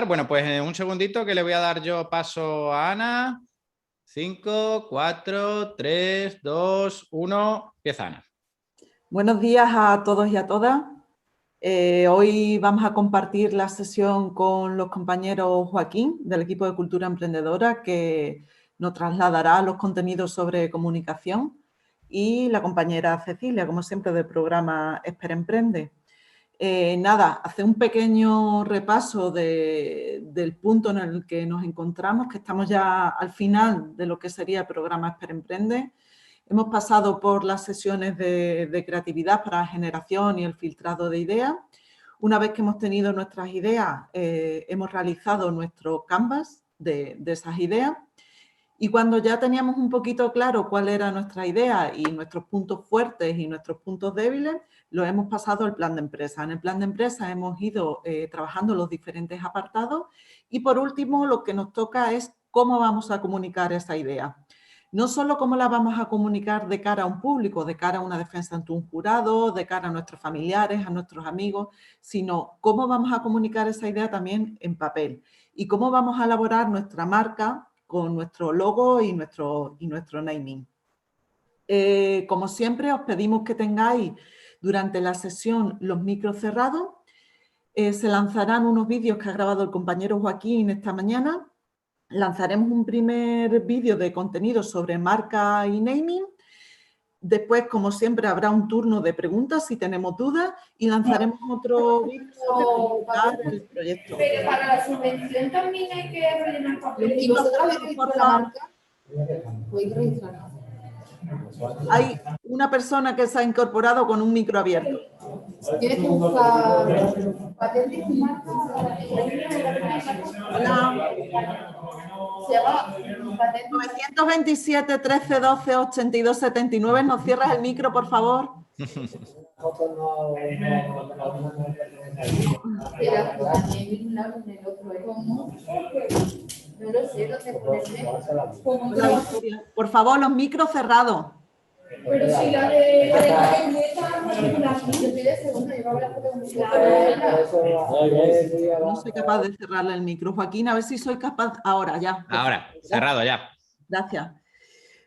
Bueno, pues en un segundito que le voy a dar yo paso a Ana. 5, 4, 3, 2, 1. Empieza Ana. Buenos días a todos y a todas. Hoy vamos a compartir la sesión con los compañeros Joaquín, del equipo de Cultura Emprendedora, que nos trasladará los contenidos sobre comunicación, y la compañera Cecilia, como siempre, del programa Esper Emprende. Hacer un pequeño repaso del punto en el que nos encontramos, que estamos ya al final de lo que sería el programa Esper Emprende. Hemos pasado por las sesiones de creatividad para la generación y el filtrado de ideas. Una vez que hemos tenido nuestras ideas, hemos realizado nuestro canvas de esas ideas. Y cuando ya teníamos un poquito claro cuál era nuestra idea y nuestros puntos fuertes y nuestros puntos débiles, lo hemos pasado al plan de empresa. En el plan de empresa hemos ido trabajando los diferentes apartados y, por último, lo que nos toca es cómo vamos a comunicar esa idea. No solo cómo la vamos a comunicar de cara a un público, de cara a una defensa ante un jurado, de cara a nuestros familiares, a nuestros amigos, sino cómo vamos a comunicar esa idea también en papel y cómo vamos a elaborar nuestra marca con nuestro logo y nuestro naming. Como siempre, os pedimos que tengáis durante la sesión los micros cerrados. Se lanzarán unos vídeos que ha grabado el compañero Joaquín esta mañana. Lanzaremos un primer vídeo de contenido sobre marca y naming. Después, como siempre, habrá un turno de preguntas si tenemos dudas y lanzaremos otro vídeo sobre presentar el proyecto. Pero para la subvención también hay que rellenar papeles. ¿Y vosotros habéis registrado la marca? Podéis registrar. Hay una persona que se ha incorporado con un micro abierto. Tienes que buscar patentes y marcas. Hola. Se llama patentes. 927 13 12 82 79. ¿Nos cierras el micro, por favor? No lo sé, ¿dónde ponerme? Por favor, los micros cerrados. Pero si la de yo soy de segunda, yo hago la foto con No soy capaz de cerrarle el micro. Joaquín, a ver si soy capaz. Ahora, ya. Ahora, cerrado ya. Gracias.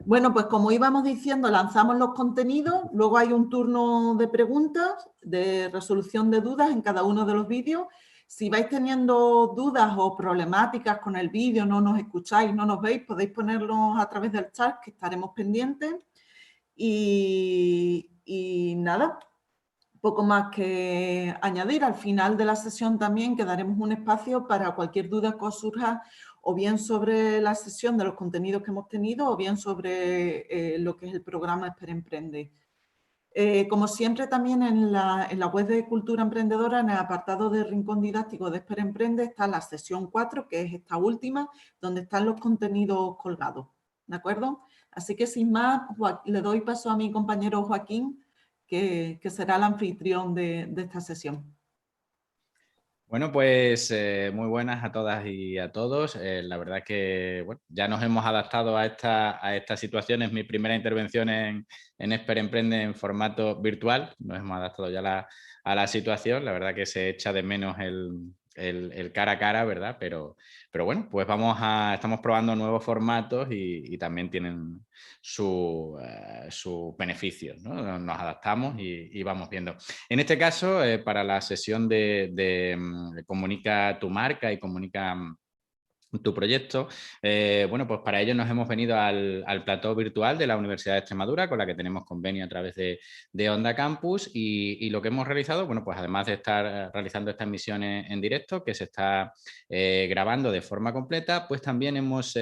Bueno, pues como íbamos diciendo, lanzamos los contenidos, luego hay un turno de preguntas, de resolución de dudas en cada uno de los vídeos. Si vais teniendo dudas o problemáticas con el vídeo, no nos escucháis, no nos veis, podéis ponerlos a través del chat, que estaremos pendientes. Y nada, poco más que añadir. Al final de la sesión también quedaremos un espacio para cualquier duda que os surja, o bien sobre la sesión de los contenidos que hemos tenido, o bien sobre lo que es el programa Esper Emprende. Como siempre, también en la web de Cultura Emprendedora, en el apartado de Rincón Didáctico de Esper Emprende, está la sesión 4, que es esta última, donde están los contenidos colgados. ¿De acuerdo? Así que, sin más, le doy paso a mi compañero Joaquín, que será el anfitrión de esta sesión. Bueno, pues muy buenas a todas y a todos. La verdad que bueno, ya nos hemos adaptado a esta situación. Es mi primera intervención en Esper Emprende en formato virtual. Nos hemos adaptado ya a la situación. La verdad que se echa de menos el cara a cara, ¿verdad? Pero bueno, pues estamos probando nuevos formatos y también tienen sus beneficios, ¿no? Nos adaptamos y vamos viendo. En este caso, para la sesión de Comunica tu marca y Comunica tu proyecto, bueno, pues para ello nos hemos venido al plató virtual de la Universidad de Extremadura, con la que tenemos convenio a través de Onda Campus, y lo que hemos realizado, bueno, pues además de estar realizando estas misiones en directo, que se está grabando de forma completa, pues también hemos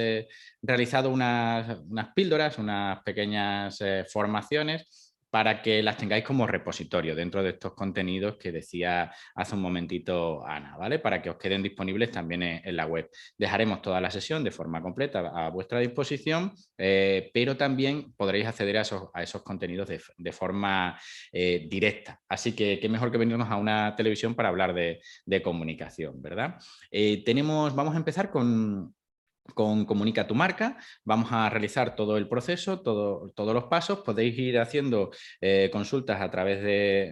realizado unas píldoras, unas pequeñas formaciones, para que las tengáis como repositorio dentro de estos contenidos que decía hace un momentito Ana, ¿vale? Para que os queden disponibles también en la web. Dejaremos toda la sesión de forma completa a vuestra disposición, pero también podréis acceder a esos contenidos de forma directa. Así que qué mejor que venirnos a una televisión para hablar de comunicación, ¿verdad? Vamos a empezar con Comunica tu marca. Vamos a realizar todo el proceso, todos los pasos. Podéis ir haciendo consultas a través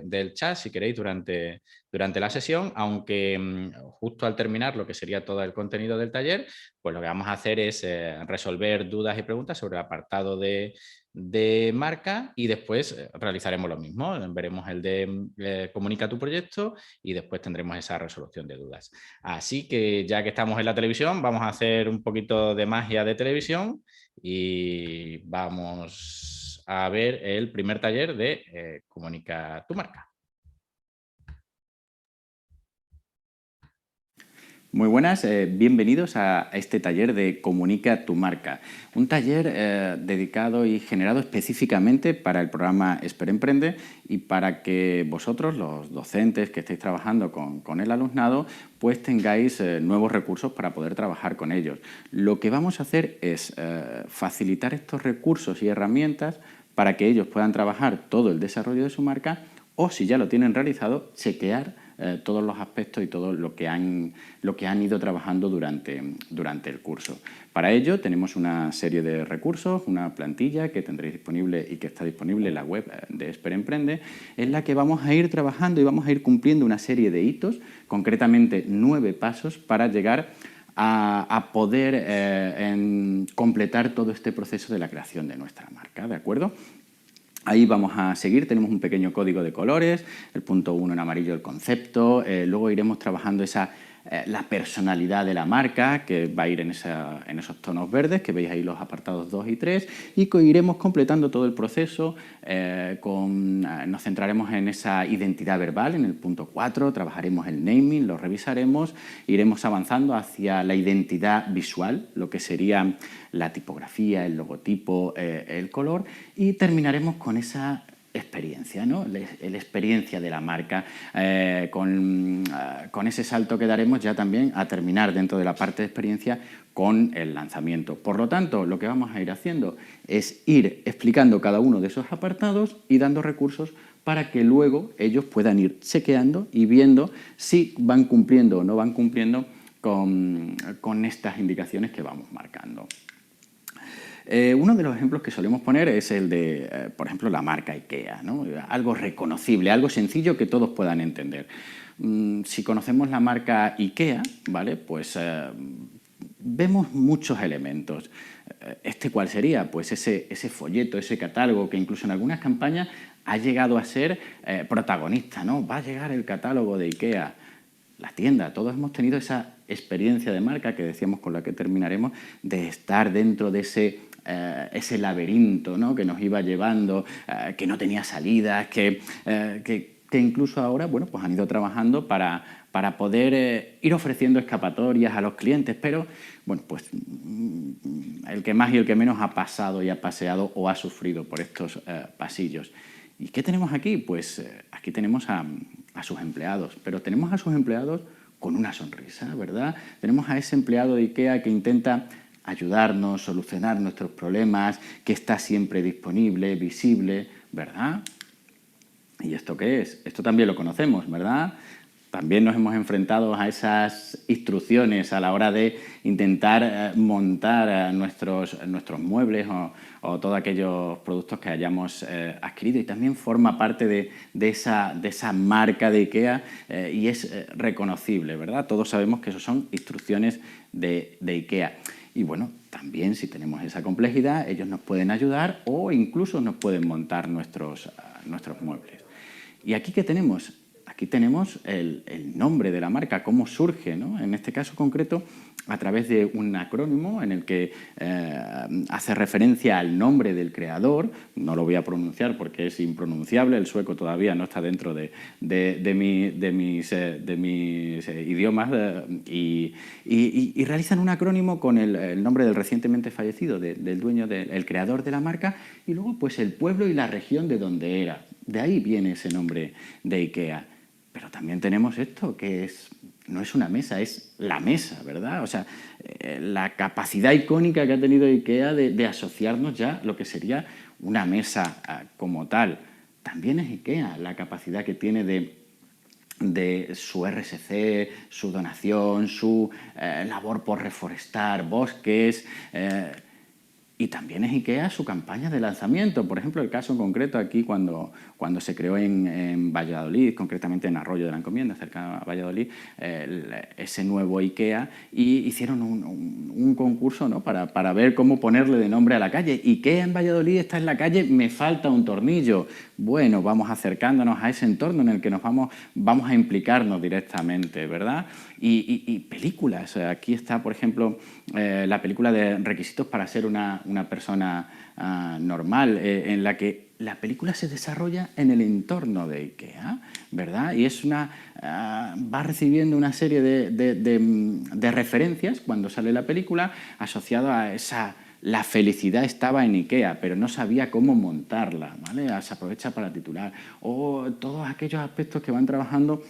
del chat, si queréis, durante durante la sesión, aunque justo al terminar lo que sería todo el contenido del taller, pues lo que vamos a hacer es resolver dudas y preguntas sobre el apartado de marca y después realizaremos lo mismo. Veremos el de comunica tu proyecto y después tendremos esa resolución de dudas. Así que ya que estamos en la televisión, vamos a hacer un poquito de magia de televisión y vamos a ver el primer taller de comunica tu marca. Muy buenas, bienvenidos a este taller de Comunica tu marca, un taller dedicado y generado específicamente para el programa Esper Emprende y para que vosotros, los docentes que estéis trabajando con el alumnado, pues tengáis nuevos recursos para poder trabajar con ellos. Lo que vamos a hacer es facilitar estos recursos y herramientas para que ellos puedan trabajar todo el desarrollo de su marca o, si ya lo tienen realizado, chequear todos los aspectos y todo lo que han ido trabajando durante el curso. Para ello tenemos una serie de recursos, una plantilla que tendréis disponible y que está disponible en la web de Esper Emprende, en la que vamos a ir trabajando y vamos a ir cumpliendo una serie de hitos, concretamente 9 pasos para llegar a poder completar todo este proceso de la creación de nuestra marca, ¿de acuerdo? Ahí vamos a seguir, tenemos un pequeño código de colores, el punto 1 en amarillo el concepto, luego iremos trabajando la personalidad de la marca, que va a ir en esos tonos verdes, que veis ahí los apartados 2 y 3, y que iremos completando todo el proceso, nos centraremos en esa identidad verbal, en el punto 4, trabajaremos el naming, lo revisaremos, iremos avanzando hacia la identidad visual, lo que sería la tipografía, el logotipo, el color, y terminaremos con esa experiencia, ¿no? La experiencia de la marca, con ese salto que daremos ya también a terminar dentro de la parte de experiencia con el lanzamiento. Por lo tanto, lo que vamos a ir haciendo es ir explicando cada uno de esos apartados y dando recursos para que luego ellos puedan ir chequeando y viendo si van cumpliendo o no van cumpliendo con estas indicaciones que vamos marcando. Uno de los ejemplos que solemos poner es el de, por ejemplo, la marca IKEA, ¿no? Algo reconocible, algo sencillo que todos puedan entender. Si conocemos la marca IKEA, ¿vale? Pues vemos muchos elementos. ¿Cuál sería? Pues ese folleto, ese catálogo que incluso en algunas campañas ha llegado a ser protagonista, ¿no? Va a llegar el catálogo de IKEA. La tienda, todos hemos tenido esa experiencia de marca que decíamos con la que terminaremos, de estar dentro de ese laberinto, ¿no? Que nos iba llevando, que no tenía salidas, que incluso ahora, bueno, pues han ido trabajando para poder ir ofreciendo escapatorias a los clientes, pero bueno, pues el que más y el que menos ha pasado y ha paseado o ha sufrido por estos pasillos. ¿Y qué tenemos aquí? Pues aquí tenemos a sus empleados, pero tenemos a sus empleados con una sonrisa, ¿verdad? Tenemos a ese empleado de IKEA que intenta ayudarnos, solucionar nuestros problemas, que está siempre disponible, visible, ¿verdad? ¿Y esto qué es? Esto también lo conocemos, ¿verdad? También nos hemos enfrentado a esas instrucciones a la hora de intentar montar nuestros muebles o todos aquellos productos que hayamos adquirido, y también forma parte de esa marca de IKEA y es reconocible, ¿verdad? Todos sabemos que eso son instrucciones de IKEA. Y bueno, también si tenemos esa complejidad, ellos nos pueden ayudar o incluso nos pueden montar nuestros muebles. ¿Y aquí qué tenemos? Aquí tenemos el nombre de la marca, cómo surge, ¿no? En este caso concreto, a través de un acrónimo en el que hace referencia al nombre del creador. No lo voy a pronunciar porque es impronunciable, el sueco todavía no está dentro de mis idiomas, y realizan un acrónimo con el nombre del recientemente fallecido, del dueño, el creador de la marca, y luego pues el pueblo y la región de donde era. De ahí viene ese nombre de IKEA. Pero también tenemos esto, que no es una mesa, es la mesa, ¿verdad? O sea, la capacidad icónica que ha tenido IKEA de asociarnos ya lo que sería una mesa como tal. También es IKEA la capacidad que tiene de su RSC, su donación, su labor por reforestar bosques. Y también es IKEA su campaña de lanzamiento. Por ejemplo, el caso en concreto aquí cuando se creó en Valladolid, concretamente en Arroyo de la Encomienda, cerca de Valladolid, ese nuevo IKEA, y hicieron un concurso, ¿no?, para ver cómo ponerle de nombre a la calle. IKEA en Valladolid está en la calle, me falta un tornillo. Bueno, vamos acercándonos a ese entorno en el que nos vamos a implicarnos directamente, ¿verdad? Y películas. Aquí está, por ejemplo, la película de Requisitos para ser una persona normal, en la que la película se desarrolla en el entorno de IKEA, ¿verdad? Y es va recibiendo una serie de referencias cuando sale la película asociado a la felicidad estaba en IKEA, pero no sabía cómo montarla, ¿vale? Se aprovecha para titular. O todos aquellos aspectos que van trabajando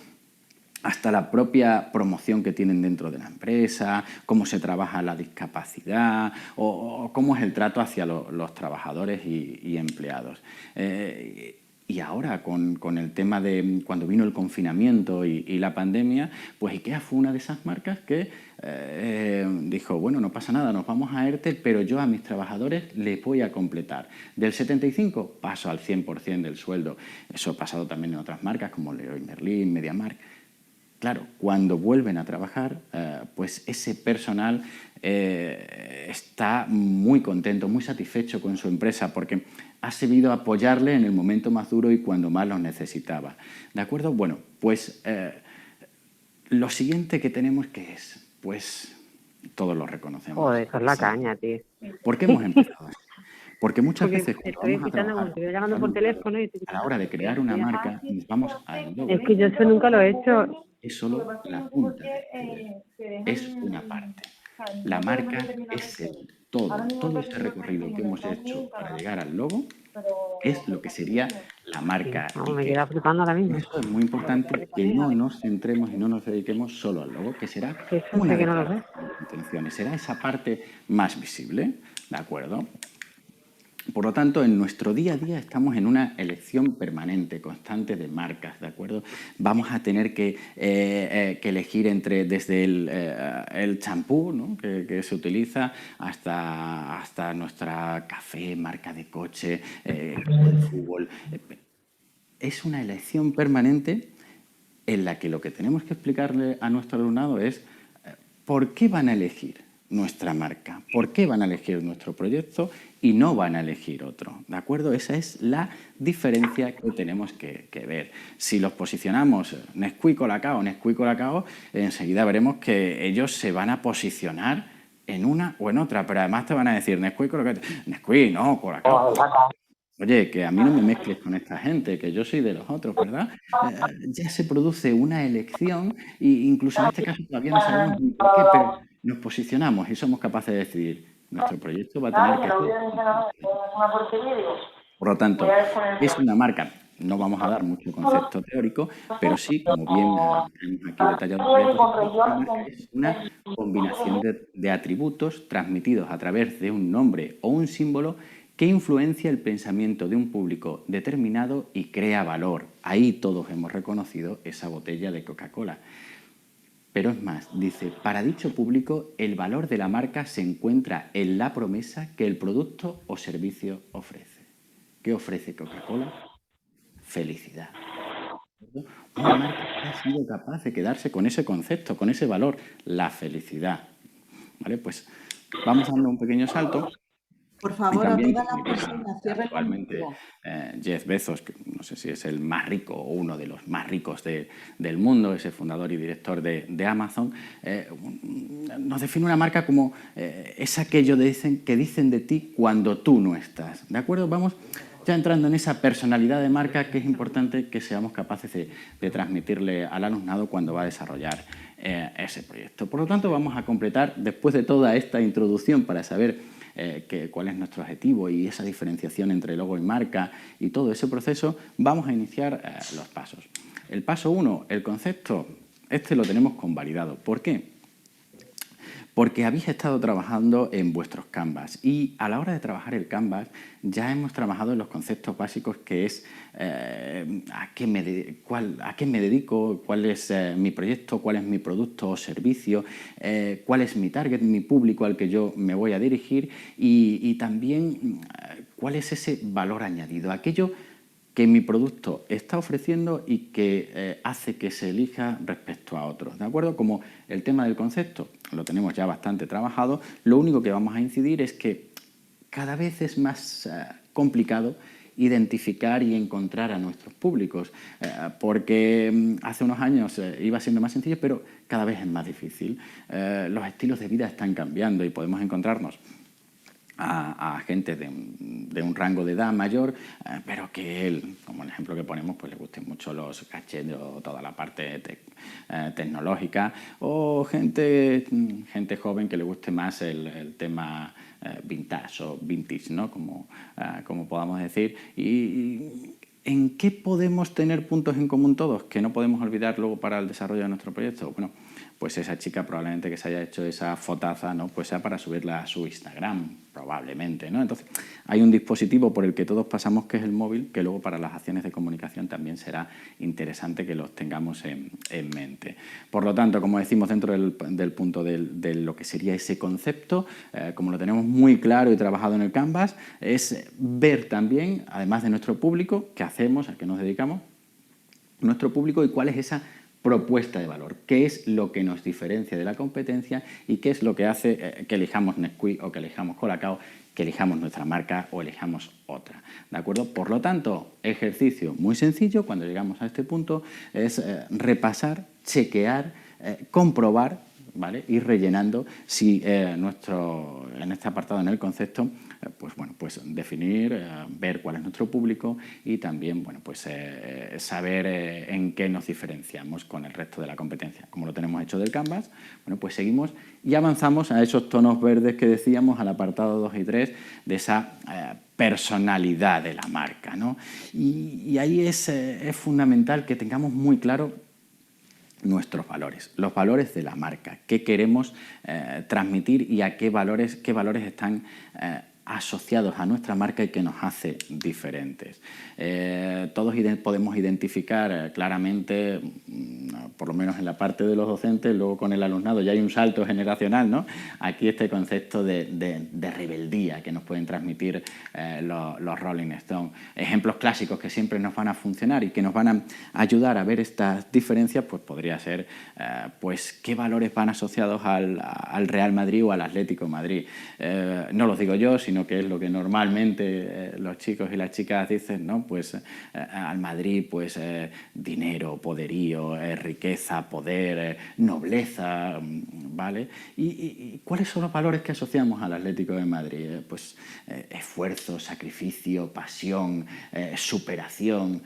hasta la propia promoción que tienen dentro de la empresa, cómo se trabaja la discapacidad o cómo es el trato hacia los trabajadores y empleados. Y ahora, con el tema de cuando vino el confinamiento y la pandemia, pues IKEA fue una de esas marcas que dijo, bueno, no pasa nada, nos vamos a ERTE, pero yo a mis trabajadores les voy a completar. Del 75 paso al 100% del sueldo. Eso ha pasado también en otras marcas como Leroy Merlin, MediaMarkt. Claro, cuando vuelven a trabajar, pues ese personal está muy contento, muy satisfecho con su empresa porque ha sabido apoyarle en el momento más duro y cuando más los necesitaba. ¿De acuerdo? Bueno, pues lo siguiente que tenemos, ¿qué es? Pues todos lo reconocemos. Joder, eso es la caña, tío. ¿Por qué hemos empezado así? Porque muchas veces Estoy cuando vamos a escuchando trabajar, como te voy llamando por teléfono y a la hora de crear una marca, nos vamos al logo. es que yo eso nunca lo he hecho. Es solo la punta del iceberg. Es una parte. La marca es el todo. Todo ese recorrido que hemos hecho para llegar al logo es lo que sería la marca. No, me queda flipando ahora mismo. Eso es muy importante, que no nos centremos y no nos dediquemos solo al logo, que será Eso una sé que de no lo las intenciones, será esa parte más visible, ¿de acuerdo? Por lo tanto, en nuestro día a día estamos en una elección permanente, constante de marcas, ¿de acuerdo? Vamos a tener que elegir desde el champú, ¿no?, que se utiliza hasta nuestra café, marca de coche, el fútbol. Es una elección permanente en la que lo que tenemos que explicarle a nuestro alumnado es por qué van a elegir nuestra marca, por qué van a elegir nuestro proyecto y no van a elegir otro, ¿de acuerdo? Esa es la diferencia que tenemos que ver. Si los posicionamos Nesquik Colacao, enseguida veremos que ellos se van a posicionar en una o en otra, pero además te van a decir Nesquik Colacao, Nesquik, no, Colacao. Oye, que a mí no me mezcles con esta gente, que yo soy de los otros, ¿verdad? Ya se produce una elección e incluso en este caso todavía no sabemos ni por qué, pero nos posicionamos y somos capaces de decidir. Nuestro proyecto va a tener que ser. Por lo tanto, es una marca. No vamos a dar mucho concepto teórico, pero sí, como bien hemos aquí detallado, es una combinación de atributos transmitidos a través de un nombre o un símbolo que influencia el pensamiento de un público determinado y crea valor. Ahí todos hemos reconocido esa botella de Coca-Cola. Pero es más, dice, para dicho público el valor de la marca se encuentra en la promesa que el producto o servicio ofrece. ¿Qué ofrece Coca-Cola? Felicidad. Una marca que ha sido capaz de quedarse con ese concepto, con ese valor, la felicidad. ¿Vale? Pues vamos dando un pequeño salto. Por favor, también, a todas las personas, cierren actualmente Jeff Bezos, que no sé si es el más rico o uno de los más ricos del mundo, ese fundador y director de Amazon, nos define una marca como esa que ellos que dicen de ti cuando tú no estás. ¿De acuerdo? Vamos ya entrando en esa personalidad de marca que es importante que seamos capaces de transmitirle al alumnado cuando va a desarrollar ese proyecto. Por lo tanto, vamos a completar, después de toda esta introducción para saber cuál es nuestro objetivo y esa diferenciación entre logo y marca y todo ese proceso, vamos a iniciar los pasos. El paso 1, el concepto, lo tenemos convalidado. ¿Por qué? porque habéis estado trabajando en vuestros Canvas y a la hora de trabajar el Canvas ya hemos trabajado en los conceptos básicos que es a qué me dedico, cuál es mi proyecto, cuál es mi producto o servicio, cuál es mi target, mi público al que yo me voy a dirigir y también cuál es ese valor añadido, aquello que mi producto está ofreciendo y que hace que se elija respecto a otros, ¿de acuerdo? Como el tema del concepto lo tenemos ya bastante trabajado, lo único que vamos a incidir es que cada vez es más complicado identificar y encontrar a nuestros públicos, porque hace unos años iba siendo más sencillo, pero cada vez es más difícil. Los estilos de vida están cambiando y podemos encontrarnos a gente de un rango de edad mayor, pero que él, como el ejemplo que ponemos, pues le gusten mucho los gadgets o toda la parte tecnológica, o gente joven que le guste más el tema vintage o vintage, ¿no? Como podamos decir. Y ¿en qué podemos tener puntos en común todos que no podemos olvidar luego para el desarrollo de nuestro proyecto? Bueno, pues esa chica probablemente que se haya hecho esa fotaza, ¿no? Pues sea para subirla a su Instagram, probablemente, ¿no? Entonces, hay un dispositivo por el que todos pasamos, que es el móvil, que luego para las acciones de comunicación también será interesante que los tengamos en mente. Por lo tanto, como decimos dentro del punto de lo que sería ese concepto, como lo tenemos muy claro y trabajado en el Canvas, es ver también, además de nuestro público, qué hacemos, a qué nos dedicamos, nuestro público y cuál es esa propuesta de valor, qué es lo que nos diferencia de la competencia y qué es lo que hace que elijamos Nesquik o que elijamos Colacao, que elijamos nuestra marca o elijamos otra, ¿de acuerdo? Por lo tanto, ejercicio muy sencillo cuando llegamos a este punto es repasar, chequear, comprobar, ¿vale? Ir rellenando si en este apartado, en el concepto, pues definir, ver cuál es nuestro público y también saber en qué nos diferenciamos con el resto de la competencia. Como lo tenemos hecho del Canvas, pues seguimos y avanzamos a esos tonos verdes que decíamos al apartado 2 y 3 de esa personalidad de la marca, ¿no? Y ahí es fundamental que tengamos muy claro nuestros valores, los valores de la marca, qué queremos transmitir y a qué valores están asociados a nuestra marca y que nos hace diferentes. Todos podemos identificar claramente, por lo menos en la parte de los docentes, luego con el alumnado ya hay un salto generacional, ¿no? Aquí este concepto de rebeldía que nos pueden transmitir los Rolling Stones. Ejemplos clásicos que siempre nos van a funcionar y que nos van a ayudar a ver estas diferencias, pues podría ser qué valores van asociados al Real Madrid o al Atlético de Madrid. No los digo yo, sino que es lo que normalmente los chicos y las chicas dicen, ¿no? Pues al Madrid, pues dinero, poderío, riqueza, poder, nobleza, ¿vale? ¿Y cuáles son los valores que asociamos al Atlético de Madrid? Pues esfuerzo, sacrificio, pasión, superación.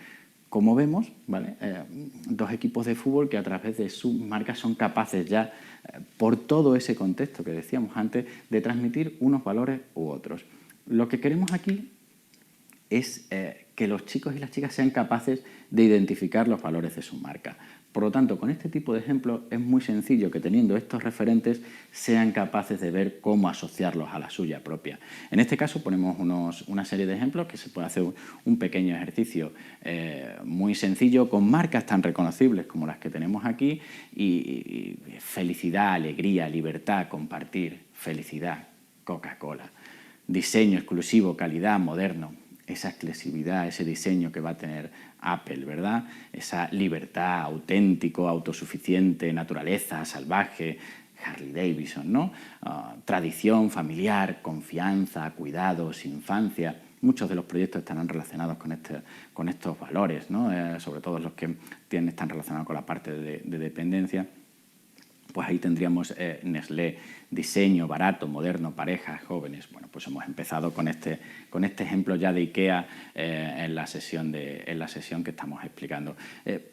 Como vemos, ¿vale? Dos equipos de fútbol que a través de sus marcas son capaces ya, por todo ese contexto que decíamos antes, de transmitir unos valores u otros. Lo que queremos aquí es que los chicos y las chicas sean capaces de identificar los valores de su marca. Por lo tanto, con este tipo de ejemplos es muy sencillo que teniendo estos referentes sean capaces de ver cómo asociarlos a la suya propia. En este caso ponemos una serie de ejemplos que se puede hacer un pequeño ejercicio muy sencillo con marcas tan reconocibles como las que tenemos aquí y felicidad, alegría, libertad, compartir, felicidad, Coca-Cola. Diseño exclusivo, calidad, moderno, esa exclusividad, ese diseño que va a tener Apple, ¿verdad? Esa libertad, auténtico, autosuficiente, naturaleza, salvaje, Harley Davidson, ¿no? Tradición familiar, confianza, cuidados, infancia. Muchos de los proyectos estarán relacionados con estos valores, ¿no? Sobre todo los que están relacionados con la parte de dependencia. Pues ahí tendríamos Nestlé, diseño, barato, moderno, parejas, jóvenes. Bueno, pues hemos empezado con este ejemplo ya de IKEA en la sesión que estamos explicando.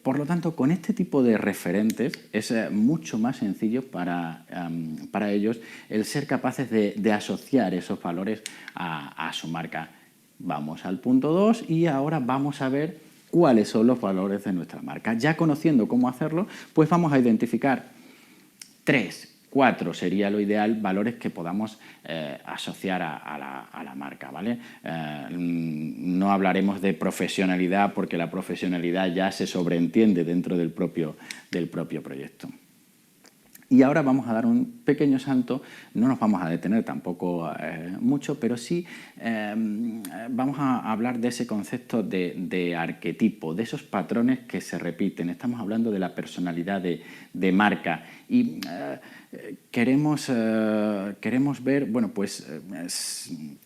Por lo tanto, con este tipo de referentes es mucho más sencillo para ellos el ser capaces de asociar esos valores a su marca. Vamos al punto 2 y ahora vamos a ver cuáles son los valores de nuestra marca. Ya conociendo cómo hacerlo, pues vamos a identificar 3 4 sería lo ideal, valores que podamos asociar a la marca, ¿vale? No hablaremos de profesionalidad porque la profesionalidad ya se sobreentiende dentro del propio proyecto. Y ahora vamos a dar un pequeño salto, no nos vamos a detener tampoco mucho, pero sí vamos a hablar de ese concepto de arquetipo, de esos patrones que se repiten. Estamos hablando de la personalidad de marca y queremos ver, bueno, pues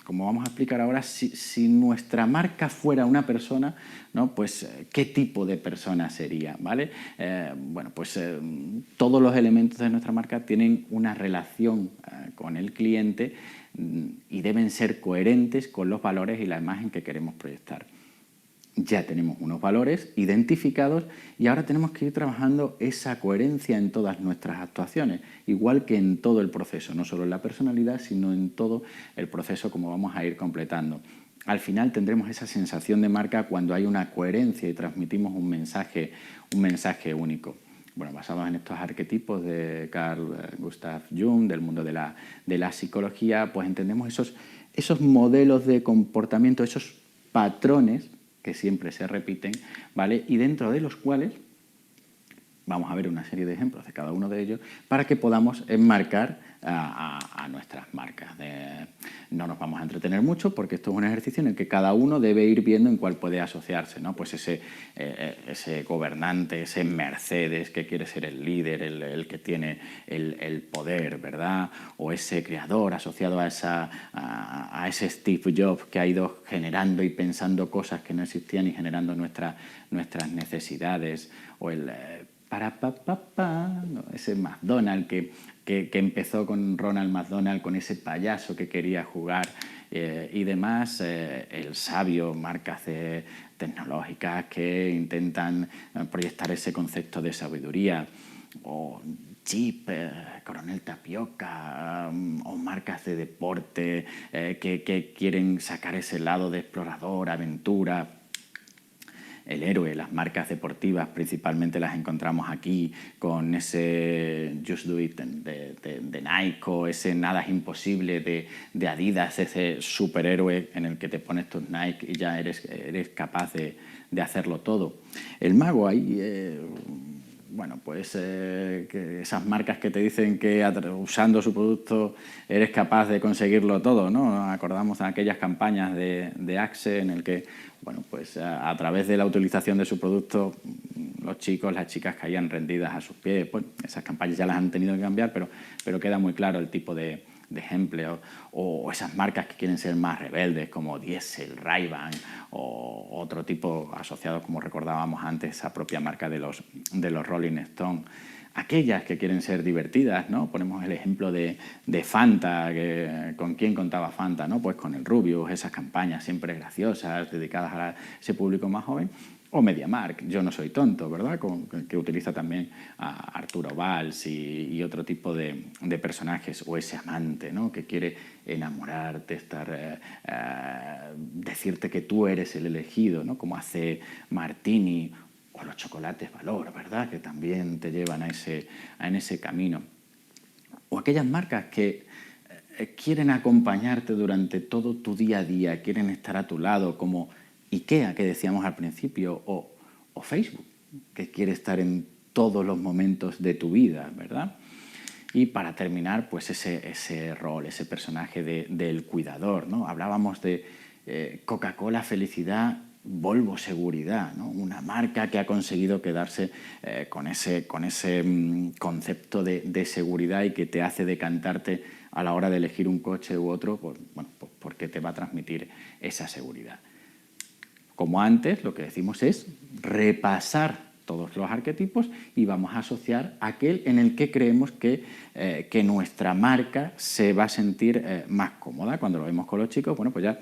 como vamos a explicar ahora, si nuestra marca fuera una persona, ¿no? Pues qué tipo de persona sería, ¿vale? Bueno, pues todos los elementos de nuestra marca tienen una relación con el cliente y deben ser coherentes con los valores y la imagen que queremos proyectar. Ya tenemos unos valores identificados y ahora tenemos que ir trabajando esa coherencia en todas nuestras actuaciones, igual que en todo el proceso, no solo en la personalidad, sino en todo el proceso como vamos a ir completando. Al final tendremos esa sensación de marca cuando hay una coherencia y transmitimos un mensaje único. Bueno, basados en estos arquetipos de Carl Gustav Jung, del mundo de la psicología, pues entendemos esos modelos de comportamiento, esos patrones que siempre se repiten, ¿vale? Y dentro de los cuales vamos a ver una serie de ejemplos de cada uno de ellos para que podamos enmarcar a nuestras marcas. No nos vamos a entretener mucho porque esto es un ejercicio en el que cada uno debe ir viendo en cuál puede asociarse, ¿no? Pues ese gobernante, ese Mercedes que quiere ser el líder, el que tiene el poder, ¿verdad? O ese creador asociado a ese Steve Jobs que ha ido generando y pensando cosas que no existían y generando nuestras necesidades, o el ese McDonald's que empezó con Ronald McDonald, con ese payaso que quería jugar y demás, el sabio, marcas tecnológicas que intentan proyectar ese concepto de sabiduría, o Chip, Coronel Tapioca, o marcas de deporte que quieren sacar ese lado de explorador, aventura. El héroe, las marcas deportivas principalmente las encontramos aquí con ese Just Do It de Nike, o ese Nada es imposible de Adidas, ese superhéroe en el que te pones tus Nike y ya eres capaz de hacerlo todo. El mago ahí, bueno, pues que esas marcas que te dicen que usando su producto eres capaz de conseguirlo todo, ¿no? Acordamos de aquellas campañas de Axe en el que, bueno, pues a través de la utilización de su producto los chicos, las chicas caían rendidas a sus pies. Bueno, esas campañas ya las han tenido que cambiar, pero queda muy claro el tipo de ejemplo, o esas marcas que quieren ser más rebeldes como Diesel, Ray-Ban o otro tipo asociados, como recordábamos antes, esa propia marca de los Rolling Stones. Aquellas que quieren ser divertidas, ¿no? Ponemos el ejemplo de Fanta, ¿con quién contaba Fanta? ¿No? Pues con el Rubius, esas campañas siempre graciosas, dedicadas a ese público más joven. O MediaMarkt, Yo no soy tonto, ¿verdad? Que utiliza también a Arturo Valls y otro tipo de personajes. O ese amante, ¿no? Que quiere enamorarte, decirte que tú eres el elegido, ¿no? Como hace Martini, o los chocolates Valor, ¿verdad? Que también te llevan a ese camino. O aquellas marcas que quieren acompañarte durante todo tu día a día, quieren estar a tu lado, como IKEA, que decíamos al principio, o Facebook, que quiere estar en todos los momentos de tu vida, ¿verdad? Y para terminar, pues ese rol, ese personaje del cuidador, ¿no? Hablábamos de Coca-Cola Felicidad, Volvo Seguridad, ¿no? Una marca que ha conseguido quedarse con ese concepto de seguridad y que te hace decantarte a la hora de elegir un coche u otro, pues, bueno, pues porque te va a transmitir esa seguridad. Como antes, lo que decimos es repasar todos los arquetipos y vamos a asociar aquel en el que creemos que nuestra marca se va a sentir más cómoda. Cuando lo vemos con los chicos, bueno, pues ya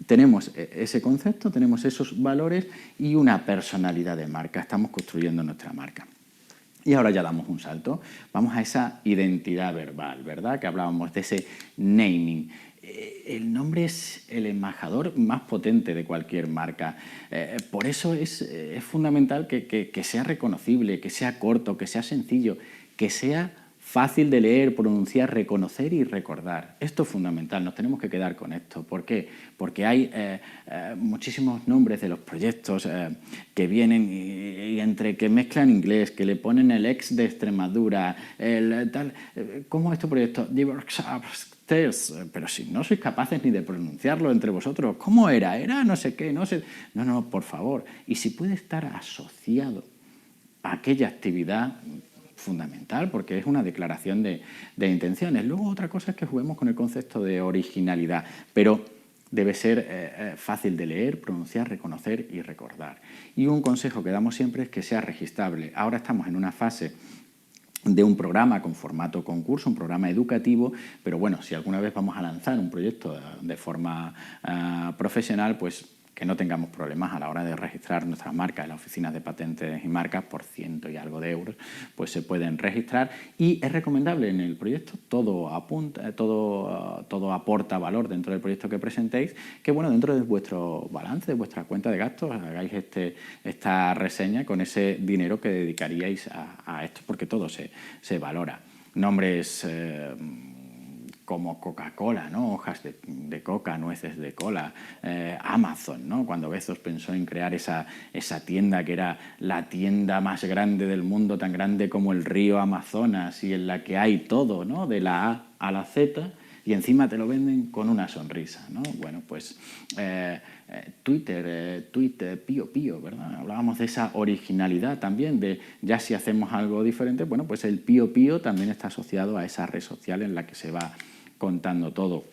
tenemos ese concepto, tenemos esos valores y una personalidad de marca. Estamos construyendo nuestra marca. Y ahora ya damos un salto. Vamos a esa identidad verbal, ¿verdad? Que hablábamos de ese naming. El nombre es el embajador más potente de cualquier marca. Por eso es fundamental que sea reconocible, que sea corto, que sea sencillo, que sea fácil de leer, pronunciar, reconocer y recordar. Esto es fundamental, nos tenemos que quedar con esto. ¿Por qué? Porque hay muchísimos nombres de los proyectos que vienen y entre que mezclan inglés, que le ponen el ex de Extremadura, el tal... ¿Cómo es tu proyecto? Pero si no sois capaces ni de pronunciarlo entre vosotros, ¿cómo era? Era no sé qué, no sé... No, por favor. Y si puede estar asociado a aquella actividad, fundamental, porque es una declaración de intenciones. Luego otra cosa es que juguemos con el concepto de originalidad, pero debe ser fácil de leer, pronunciar, reconocer y recordar. Y un consejo que damos siempre es que sea registrable. Ahora estamos en una fase de un programa con formato concurso, un programa educativo, pero bueno, si alguna vez vamos a lanzar un proyecto de forma profesional, pues que no tengamos problemas a la hora de registrar nuestras marcas en las oficinas de patentes y marcas por 100 y algo de euros, pues se pueden registrar y es recomendable en el proyecto, todo aporta valor dentro del proyecto que presentéis, que bueno, dentro de vuestro balance, de vuestra cuenta de gastos, hagáis esta reseña con ese dinero que dedicaríais a esto, porque todo se valora. Nombres como Coca-Cola, ¿no? Hojas de coca, nueces de cola, Amazon, ¿no? Cuando Bezos pensó en crear esa tienda que era la tienda más grande del mundo, tan grande como el río Amazonas y en la que hay todo, ¿no? De la A a la Z, y encima te lo venden con una sonrisa, ¿no? Bueno, pues Twitter, Pío, ¿verdad? Hablábamos de esa originalidad también, de ya si hacemos algo diferente, bueno, pues el Pío también está asociado a esa red social en la que se va contando todo.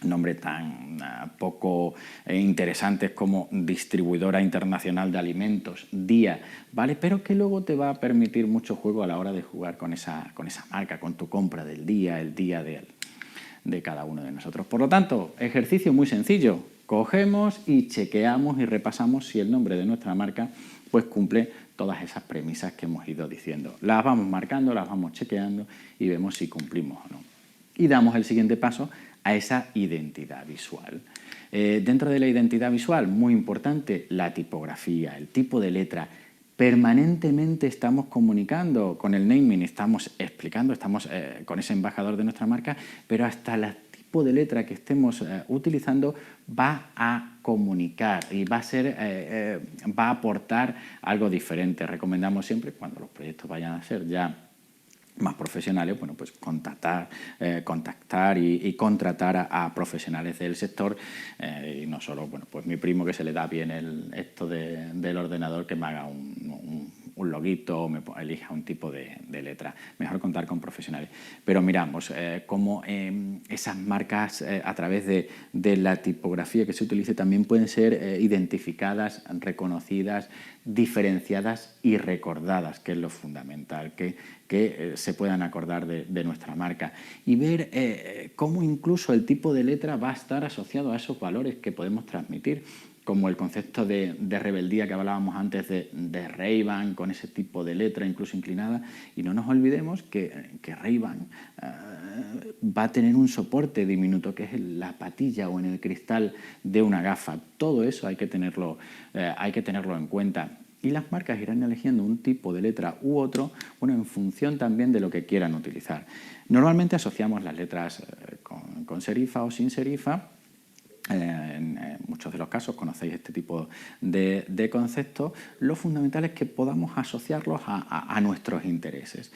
Nombres tan poco interesantes como distribuidora internacional de alimentos, Día, ¿vale? Pero que luego te va a permitir mucho juego a la hora de jugar con esa marca, con tu compra del día, el día de cada uno de nosotros. Por lo tanto, ejercicio muy sencillo. Cogemos y chequeamos y repasamos si el nombre de nuestra marca pues cumple todas esas premisas que hemos ido diciendo. Las vamos marcando, las vamos chequeando y vemos si cumplimos o no. Y damos el siguiente paso a esa identidad visual. Dentro de la identidad visual, muy importante, la tipografía, el tipo de letra. Permanentemente estamos comunicando con el naming, estamos explicando, estamos con ese embajador de nuestra marca, pero hasta el tipo de letra que estemos utilizando va a comunicar y va a aportar algo diferente. Recomendamos siempre, cuando los proyectos vayan a ser ya más profesionales, bueno, pues contactar y contratar a profesionales del sector y no solo, bueno, pues mi primo que se le da bien esto del ordenador, que me haga un loguito o me elija un tipo de letra. Mejor contar con profesionales. Pero miramos cómo esas marcas a través de la tipografía que se utilice también pueden ser identificadas, reconocidas, diferenciadas y recordadas, que es lo fundamental, que se puedan acordar de nuestra marca y ver cómo incluso el tipo de letra va a estar asociado a esos valores que podemos transmitir, como el concepto de rebeldía que hablábamos antes de Ray-Ban, con ese tipo de letra incluso inclinada. Y no nos olvidemos que Ray-Ban va a tener un soporte diminuto, que es en la patilla o en el cristal de una gafa. Todo eso hay que tenerlo en cuenta. Y las marcas irán eligiendo un tipo de letra u otro, bueno, en función también de lo que quieran utilizar. Normalmente asociamos las letras con serifa o sin serifa. En muchos de los casos conocéis este tipo de conceptos. Lo fundamental es que podamos asociarlos a nuestros intereses.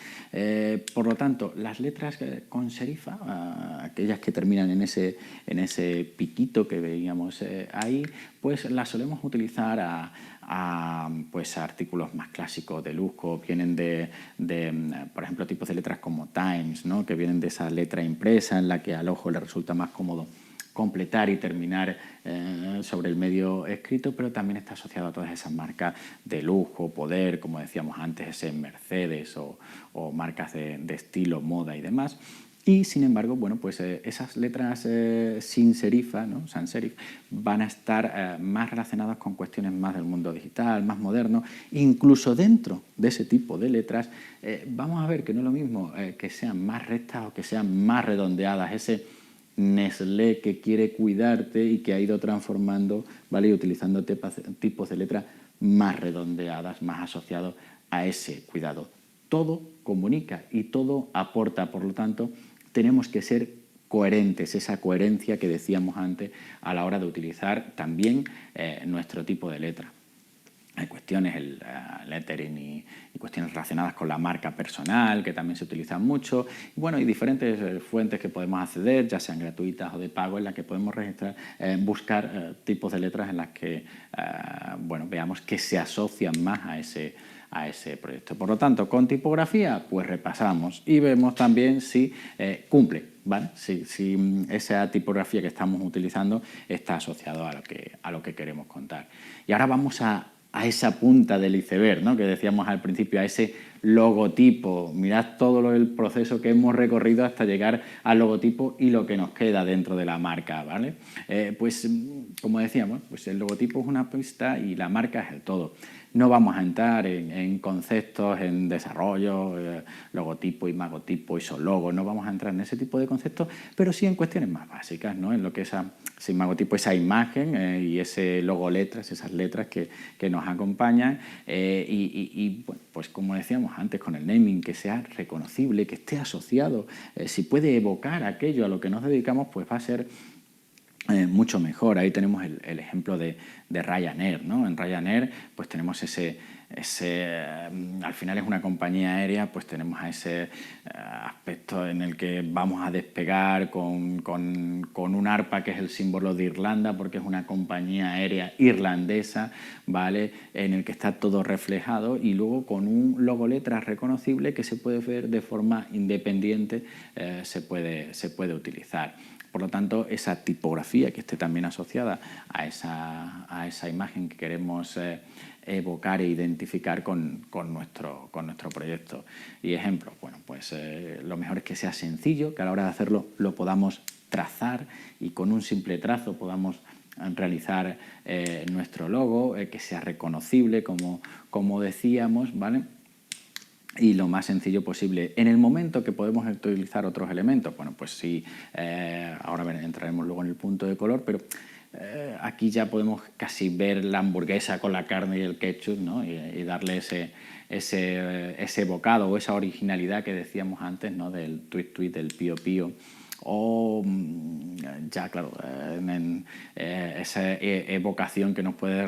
Por lo tanto, las letras con serifa, aquellas que terminan en ese piquito que veíamos ahí, pues las solemos utilizar a artículos más clásicos de lujo. Vienen por ejemplo, tipos de letras como Times, ¿no? Que vienen de esa letra impresa en la que al ojo le resulta más cómodo completar y terminar sobre el medio escrito, pero también está asociado a todas esas marcas de lujo, poder, como decíamos antes, ese Mercedes o marcas de estilo, moda y demás. Y, sin embargo, bueno, pues esas letras sin serifa, ¿no? Sans serif, van a estar más relacionadas con cuestiones más del mundo digital, más moderno. Incluso dentro de ese tipo de letras vamos a ver que no es lo mismo que sean más rectas o que sean más redondeadas. Ese Nestlé que quiere cuidarte y que ha ido transformando, ¿vale? Y utilizando tipos de letra más redondeadas, más asociados a ese cuidado. Todo comunica y todo aporta. Por lo tanto, tenemos que ser coherentes, esa coherencia que decíamos antes a la hora de utilizar también nuestro tipo de letra. Hay cuestiones, el lettering y cuestiones relacionadas con la marca personal, que también se utilizan mucho. Y bueno, hay diferentes fuentes que podemos acceder, ya sean gratuitas o de pago, en las que podemos registrar, buscar tipos de letras en las que bueno, veamos que se asocian más a ese proyecto. Por lo tanto, con tipografía, pues repasamos y vemos también si cumple, ¿vale? Si esa tipografía que estamos utilizando está asociado a lo que queremos contar. Y ahora vamos a esa punta del iceberg, ¿no?, que decíamos al principio, a ese logotipo. Mirad todo el proceso que hemos recorrido hasta llegar al logotipo y lo que nos queda dentro de la marca, ¿vale? Pues, como decíamos, pues el logotipo es una pista y la marca es el todo. No vamos a entrar en conceptos, en desarrollo, logotipo, imagotipo, isologo, no vamos a entrar en ese tipo de conceptos, pero sí en cuestiones más básicas, ¿no?, en lo que es ese imagotipo, esa imagen y ese logo letras, esas letras que nos acompañan y bueno, pues como decíamos antes con el naming, que sea reconocible, que esté asociado, si puede evocar aquello a lo que nos dedicamos, pues va a ser mucho mejor. Ahí tenemos el ejemplo de Ryanair, ¿no? En Ryanair pues tenemos al final es una compañía aérea, pues tenemos a ese aspecto en el que vamos a despegar con un arpa que es el símbolo de Irlanda, porque es una compañía aérea irlandesa, ¿vale?, en el que está todo reflejado, y luego con un logo letras reconocible que se puede ver de forma independiente, se puede utilizar. Por lo tanto, esa tipografía que esté también asociada a esa imagen que queremos evocar e identificar con nuestro proyecto. Y ejemplo, bueno, pues lo mejor es que sea sencillo, que a la hora de hacerlo lo podamos trazar y con un simple trazo podamos realizar nuestro logo, que sea reconocible, como decíamos, ¿vale?, y lo más sencillo posible. En el momento que podemos utilizar otros elementos, bueno, pues sí, ahora entraremos luego en el punto de color, pero aquí ya podemos casi ver la hamburguesa con la carne y el ketchup, ¿no?, y darle ese bocado o esa originalidad que decíamos antes, ¿no?, del tweet, del pío, o ya, claro, esa evocación que nos puede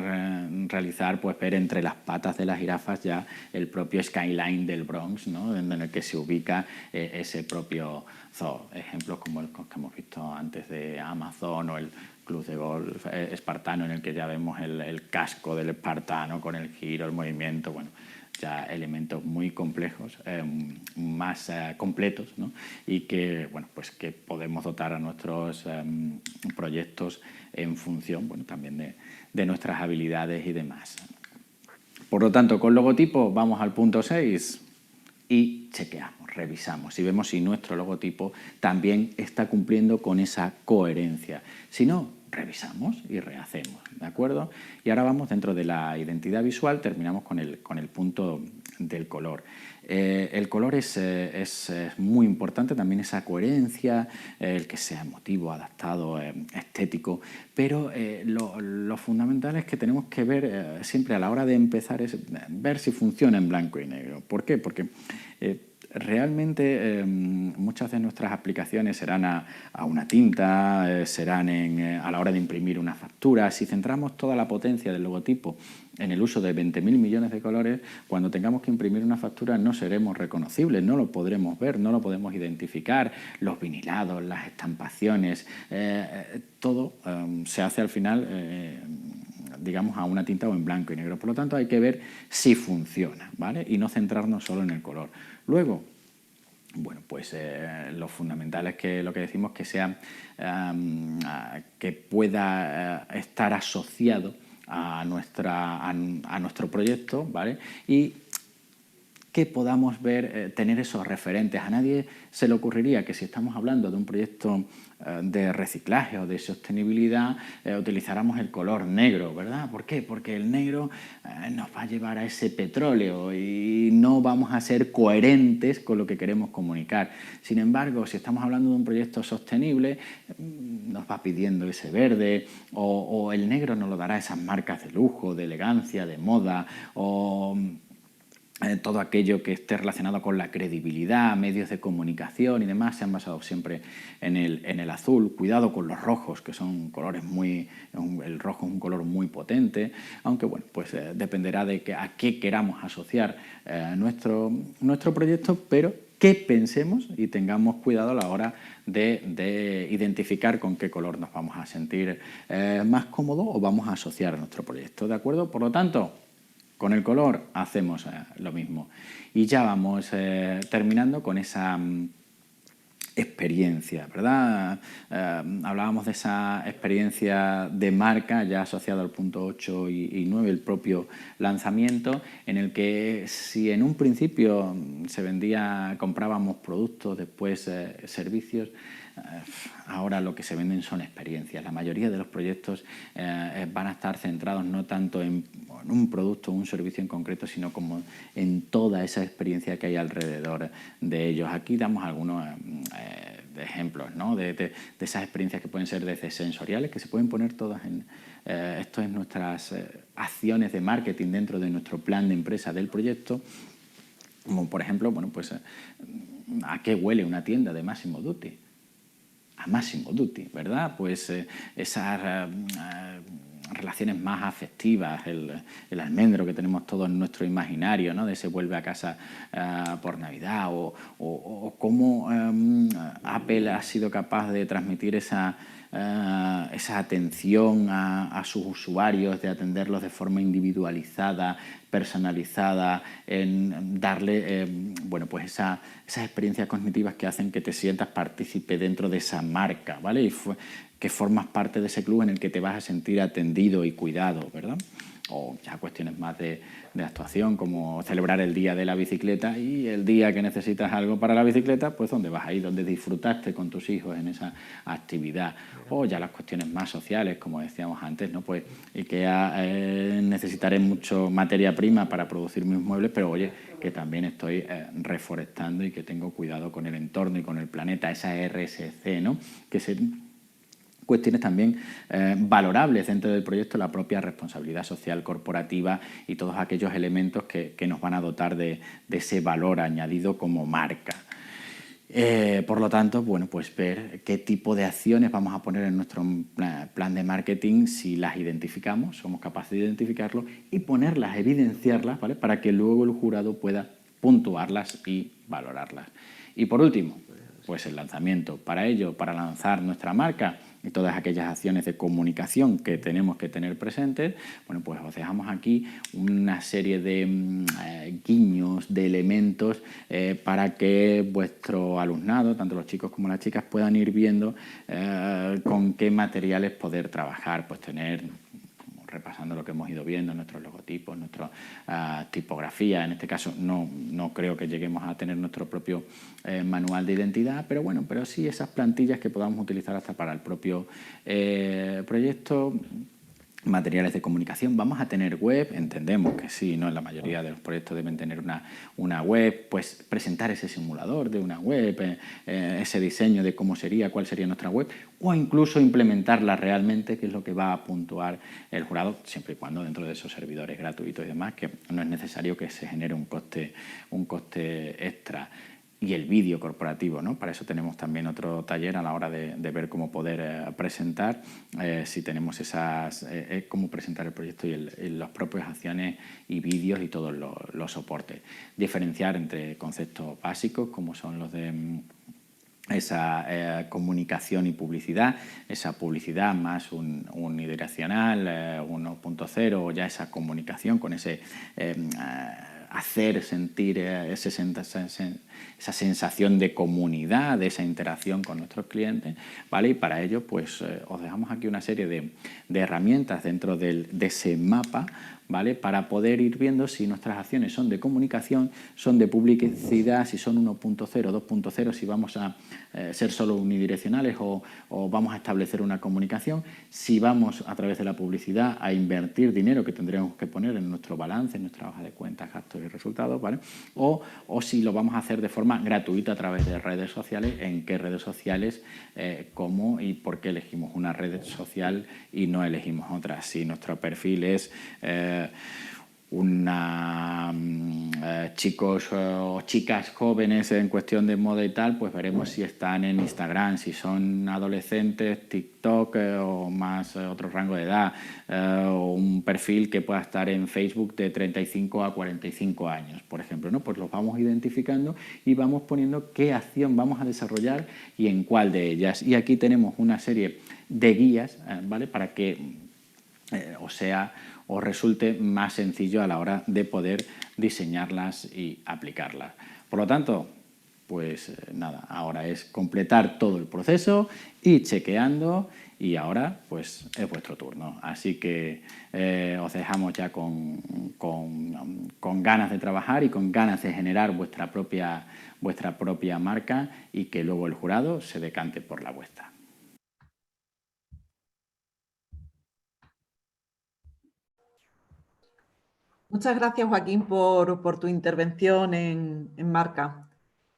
realizar, pues ver entre las patas de las jirafas ya el propio skyline del Bronx, ¿no?, en el que se ubica ese propio zoo. Ejemplos como los que hemos visto antes de Amazon o el club de golf espartano, en el que ya vemos el casco del espartano con el giro, el movimiento, bueno, ya elementos muy complejos, más completos, ¿no?, y que, bueno, pues que podemos dotar a nuestros proyectos en función, bueno, también de nuestras habilidades y demás. Por lo tanto, con logotipo vamos al punto 6 y chequeamos, revisamos y vemos si nuestro logotipo también está cumpliendo con esa coherencia. Si no, revisamos y rehacemos, ¿de acuerdo? Y ahora vamos dentro de la identidad visual, terminamos con el punto del color. El color es muy importante, también esa coherencia, el que sea emotivo, adaptado, estético, pero lo fundamental es que tenemos que ver siempre a la hora de empezar, es ver si funciona en blanco y negro. ¿Por qué? Porque realmente muchas de nuestras aplicaciones serán a una tinta, serán a la hora de imprimir una factura. Si centramos toda la potencia del logotipo en el uso de 20.000 millones de colores, cuando tengamos que imprimir una factura no seremos reconocibles, no lo podremos ver, no lo podemos identificar. Los vinilados, las estampaciones, todo se hace al final digamos, a una tinta o en blanco y negro. Por lo tanto, hay que ver si funciona, ¿vale?, y no centrarnos solo en el color. Luego, bueno, pues lo fundamental es que lo que decimos que sea que pueda estar asociado a nuestro proyecto, ¿vale?, y que podamos ver, tener esos referentes. A nadie se le ocurriría que si estamos hablando de un proyecto de reciclaje o de sostenibilidad, utilizáramos el color negro, ¿verdad? ¿Por qué? Porque el negro nos va a llevar a ese petróleo y no vamos a ser coherentes con lo que queremos comunicar. Sin embargo, si estamos hablando de un proyecto sostenible, nos va pidiendo ese verde, o el negro nos lo dará esas marcas de lujo, de elegancia, de moda, o todo aquello que esté relacionado con la credibilidad, medios de comunicación y demás, se han basado siempre en el azul. Cuidado con los rojos, que son colores el rojo es un color muy potente, aunque bueno, pues dependerá de a qué queramos asociar nuestro proyecto, pero que pensemos y tengamos cuidado a la hora de identificar con qué color nos vamos a sentir más cómodos o vamos a asociar a nuestro proyecto, ¿de acuerdo? Por lo tanto, con el color hacemos lo mismo. Y ya vamos terminando con esa experiencia, ¿verdad? Hablábamos de esa experiencia de marca ya asociada al punto 8 y 9, el propio lanzamiento, en el que si en un principio comprábamos productos, después servicios, ahora lo que se venden son experiencias. La mayoría de los proyectos van a estar centrados no tanto en un producto o un servicio en concreto, sino como en toda esa experiencia que hay alrededor de ellos. Aquí damos algunos ejemplos, ¿no? de esas experiencias que pueden ser desde sensoriales, que se pueden poner todas en esto es nuestras acciones de marketing dentro de nuestro plan de empresa del proyecto, como por ejemplo, bueno, pues ¿a qué huele una tienda de Massimo Dutti? A Massimo Dutti, ¿verdad? Pues esas relaciones más afectivas, el almendro que tenemos todos en nuestro imaginario, ¿no? De ese vuelve a casa por Navidad, o cómo Apple ha sido capaz de transmitir esa atención a sus usuarios, de atenderlos de forma individualizada, personalizada, en darle bueno, pues esas experiencias cognitivas que hacen que te sientas partícipe dentro de esa marca, ¿vale? Y que formas parte de ese club en el que te vas a sentir atendido y cuidado, ¿verdad? O ya cuestiones más de actuación, como celebrar el día de la bicicleta, y el día que necesitas algo para la bicicleta, pues ¿dónde vas a ir? ¿Dónde disfrutaste con tus hijos en esa actividad? O ya las cuestiones más sociales, como decíamos antes, ¿no? Pues IKEA necesitaré mucho materia prima para producir mis muebles, pero oye, que también estoy reforestando y que tengo cuidado con el entorno y con el planeta, esa RSC, ¿no? Que cuestiones también valorables dentro del proyecto, la propia responsabilidad social corporativa y todos aquellos elementos que nos van a dotar de ese valor añadido como marca. Por lo tanto, bueno, pues ver qué tipo de acciones vamos a poner en nuestro plan de marketing, si las identificamos, somos capaces de identificarlo y ponerlas, evidenciarlas, ¿vale? Para que luego el jurado pueda puntuarlas y valorarlas. Y por último, pues el lanzamiento. Para ello, para lanzar nuestra marca y todas aquellas acciones de comunicación que tenemos que tener presentes, bueno, pues os dejamos aquí una serie de guiños, de elementos para que vuestro alumnado, tanto los chicos como las chicas, puedan ir viendo con qué materiales poder trabajar, pues tener, repasando lo que hemos ido viendo, nuestros logotipos, nuestra tipografía. En este caso no creo que lleguemos a tener nuestro propio manual de identidad, pero bueno, pero sí esas plantillas que podamos utilizar hasta para el propio proyecto. Materiales de comunicación, vamos a tener web, entendemos que sí, ¿no? En la mayoría de los proyectos deben tener una web, pues presentar ese simulador de una web, ese diseño de cómo sería, cuál sería nuestra web, o incluso implementarla realmente, que es lo que va a puntuar el jurado, siempre y cuando dentro de esos servidores gratuitos y demás, que no es necesario que se genere un coste extra. Y el vídeo corporativo, ¿no? Para eso tenemos también otro taller a la hora de ver cómo poder presentar, si tenemos cómo presentar el proyecto y las propias acciones y vídeos y todos los soportes. Diferenciar entre conceptos básicos, como son los de esa comunicación y publicidad, esa publicidad más unidireccional, 1.0, o ya esa comunicación con ese hacer sentir esa sensación de comunidad, de esa interacción con nuestros clientes, ¿vale? Y para ello, pues os dejamos aquí una serie de herramientas dentro de ese mapa, ¿vale? Para poder ir viendo si nuestras acciones son de comunicación, son de publicidad, si son 1.0, 2.0, si vamos a ser solo unidireccionales o vamos a establecer una comunicación, si vamos a través de la publicidad a invertir dinero que tendremos que poner en nuestro balance, en nuestra hoja de cuentas, gastos y resultados, ¿vale? O si lo vamos a hacer de forma gratuita a través de redes sociales, en qué redes sociales, cómo y por qué elegimos una red social y no elegimos otra. Si nuestro perfil es chicos o chicas jóvenes en cuestión de moda y tal, pues veremos si están en Instagram, si son adolescentes, TikTok o más otro rango de edad, o un perfil que pueda estar en Facebook de 35 a 45 años, por ejemplo, ¿no? Pues los vamos identificando y vamos poniendo qué acción vamos a desarrollar y en cuál de ellas. Y aquí tenemos una serie de guías, ¿vale? Para que os resulte más sencillo a la hora de poder diseñarlas y aplicarlas. Por lo tanto, pues nada, ahora es completar todo el proceso, ir chequeando y ahora pues es vuestro turno. Así que os dejamos ya con ganas de trabajar y con ganas de generar vuestra propia marca y que luego el jurado se decante por la vuestra. Muchas gracias, Joaquín, por tu intervención en marca.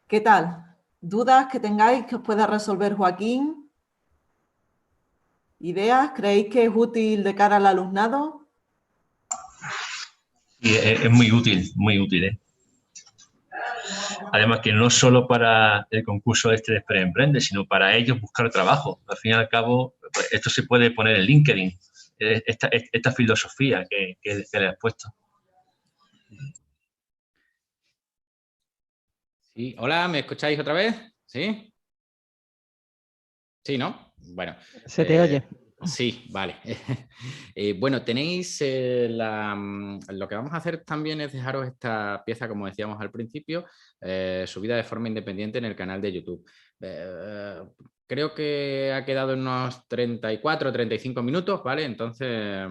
¿Qué tal? ¿Dudas que tengáis que os pueda resolver Joaquín? ¿Ideas? ¿Creéis que es útil de cara al alumnado? Sí, es muy útil, ¿eh? Además que no solo para el concurso de Espera Emprende, sino para ellos buscar trabajo. Al fin y al cabo, pues, esto se puede poner en LinkedIn, esta filosofía que le has puesto. Sí, hola, ¿me escucháis otra vez? ¿Sí? Sí, ¿no? Bueno. Se te oye. Sí, vale. Bueno, tenéis lo que vamos a hacer también es dejaros esta pieza, como decíamos al principio, subida de forma independiente en el canal de YouTube. Creo que ha quedado en unos 34 o 35 minutos, ¿vale? Entonces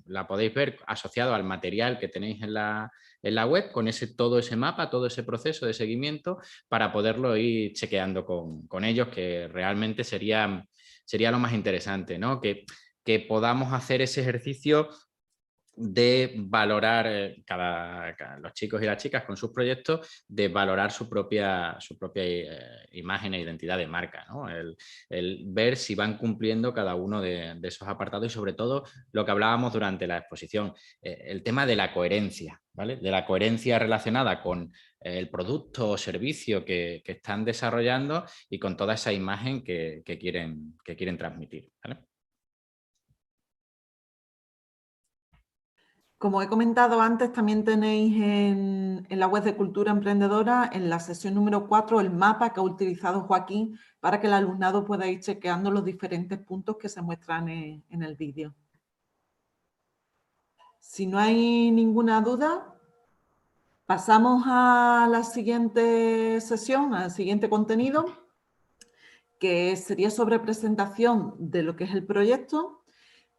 la podéis ver asociado al material que tenéis en la web, con todo ese mapa, todo ese proceso de seguimiento, para poderlo ir chequeando con ellos, que realmente sería lo más interesante, ¿no? Que podamos hacer ese ejercicio de valorar los chicos y las chicas con sus proyectos, de valorar su propia imagen e identidad de marca, ¿no? El ver si van cumpliendo cada uno de esos apartados y sobre todo lo que hablábamos durante la exposición, el tema de la coherencia, ¿vale? De la coherencia relacionada con el producto o servicio que están desarrollando y con toda esa imagen que quieren transmitir, ¿vale? Como he comentado antes, también tenéis en la web de Cultura Emprendedora, en la sesión número 4, el mapa que ha utilizado Joaquín para que el alumnado pueda ir chequeando los diferentes puntos que se muestran en el vídeo. Si no hay ninguna duda, pasamos a la siguiente sesión, al siguiente contenido, que sería sobre presentación de lo que es el proyecto,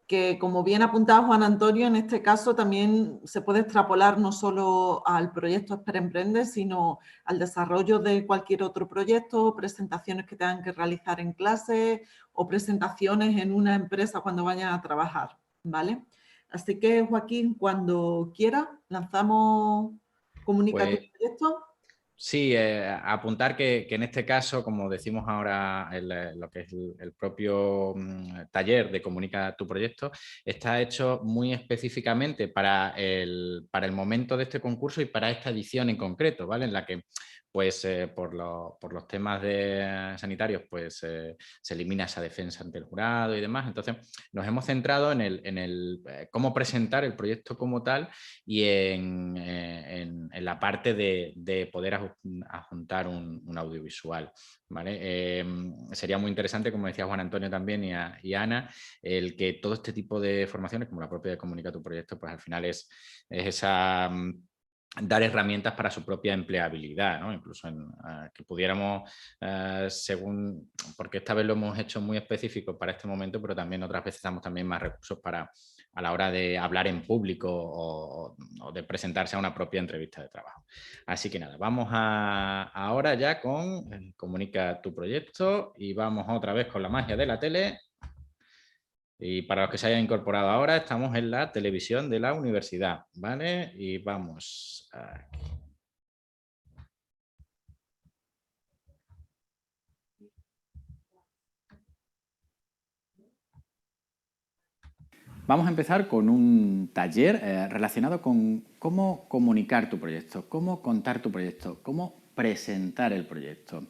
que como bien apuntaba Juan Antonio, en este caso también se puede extrapolar no solo al proyecto Espera Emprende, sino al desarrollo de cualquier otro proyecto, presentaciones que tengan que realizar en clase o presentaciones en una empresa cuando vayan a trabajar, ¿vale? Así que, Joaquín, cuando quiera, lanzamos Comunica tu proyecto. Sí, apuntar que en este caso, como decimos ahora, lo que es el propio taller de Comunica tu proyecto, está hecho muy específicamente para el momento de este concurso y para esta edición en concreto, ¿vale? En la que, pues, por los temas sanitarios, pues, se elimina esa defensa ante el jurado y demás. Entonces, nos hemos centrado en el cómo presentar el proyecto como tal y en la parte de poder adjuntar un audiovisual, ¿vale? Sería muy interesante, como decía Juan Antonio también y Ana, el que todo este tipo de formaciones, como la propia de Comunica tu proyecto, pues al final es esa dar herramientas para su propia empleabilidad, ¿no? Incluso que pudiéramos, según, porque esta vez lo hemos hecho muy específico para este momento, pero también otras veces damos también más recursos a la hora de hablar en público o de presentarse a una propia entrevista de trabajo. Así que nada, vamos ahora ya con Comunica tu proyecto y vamos otra vez con la magia de la tele. Y para los que se hayan incorporado ahora, estamos en la televisión de la universidad, ¿vale? Y vamos aquí. Vamos a empezar con un taller relacionado con cómo comunicar tu proyecto, cómo contar tu proyecto, cómo presentar el proyecto.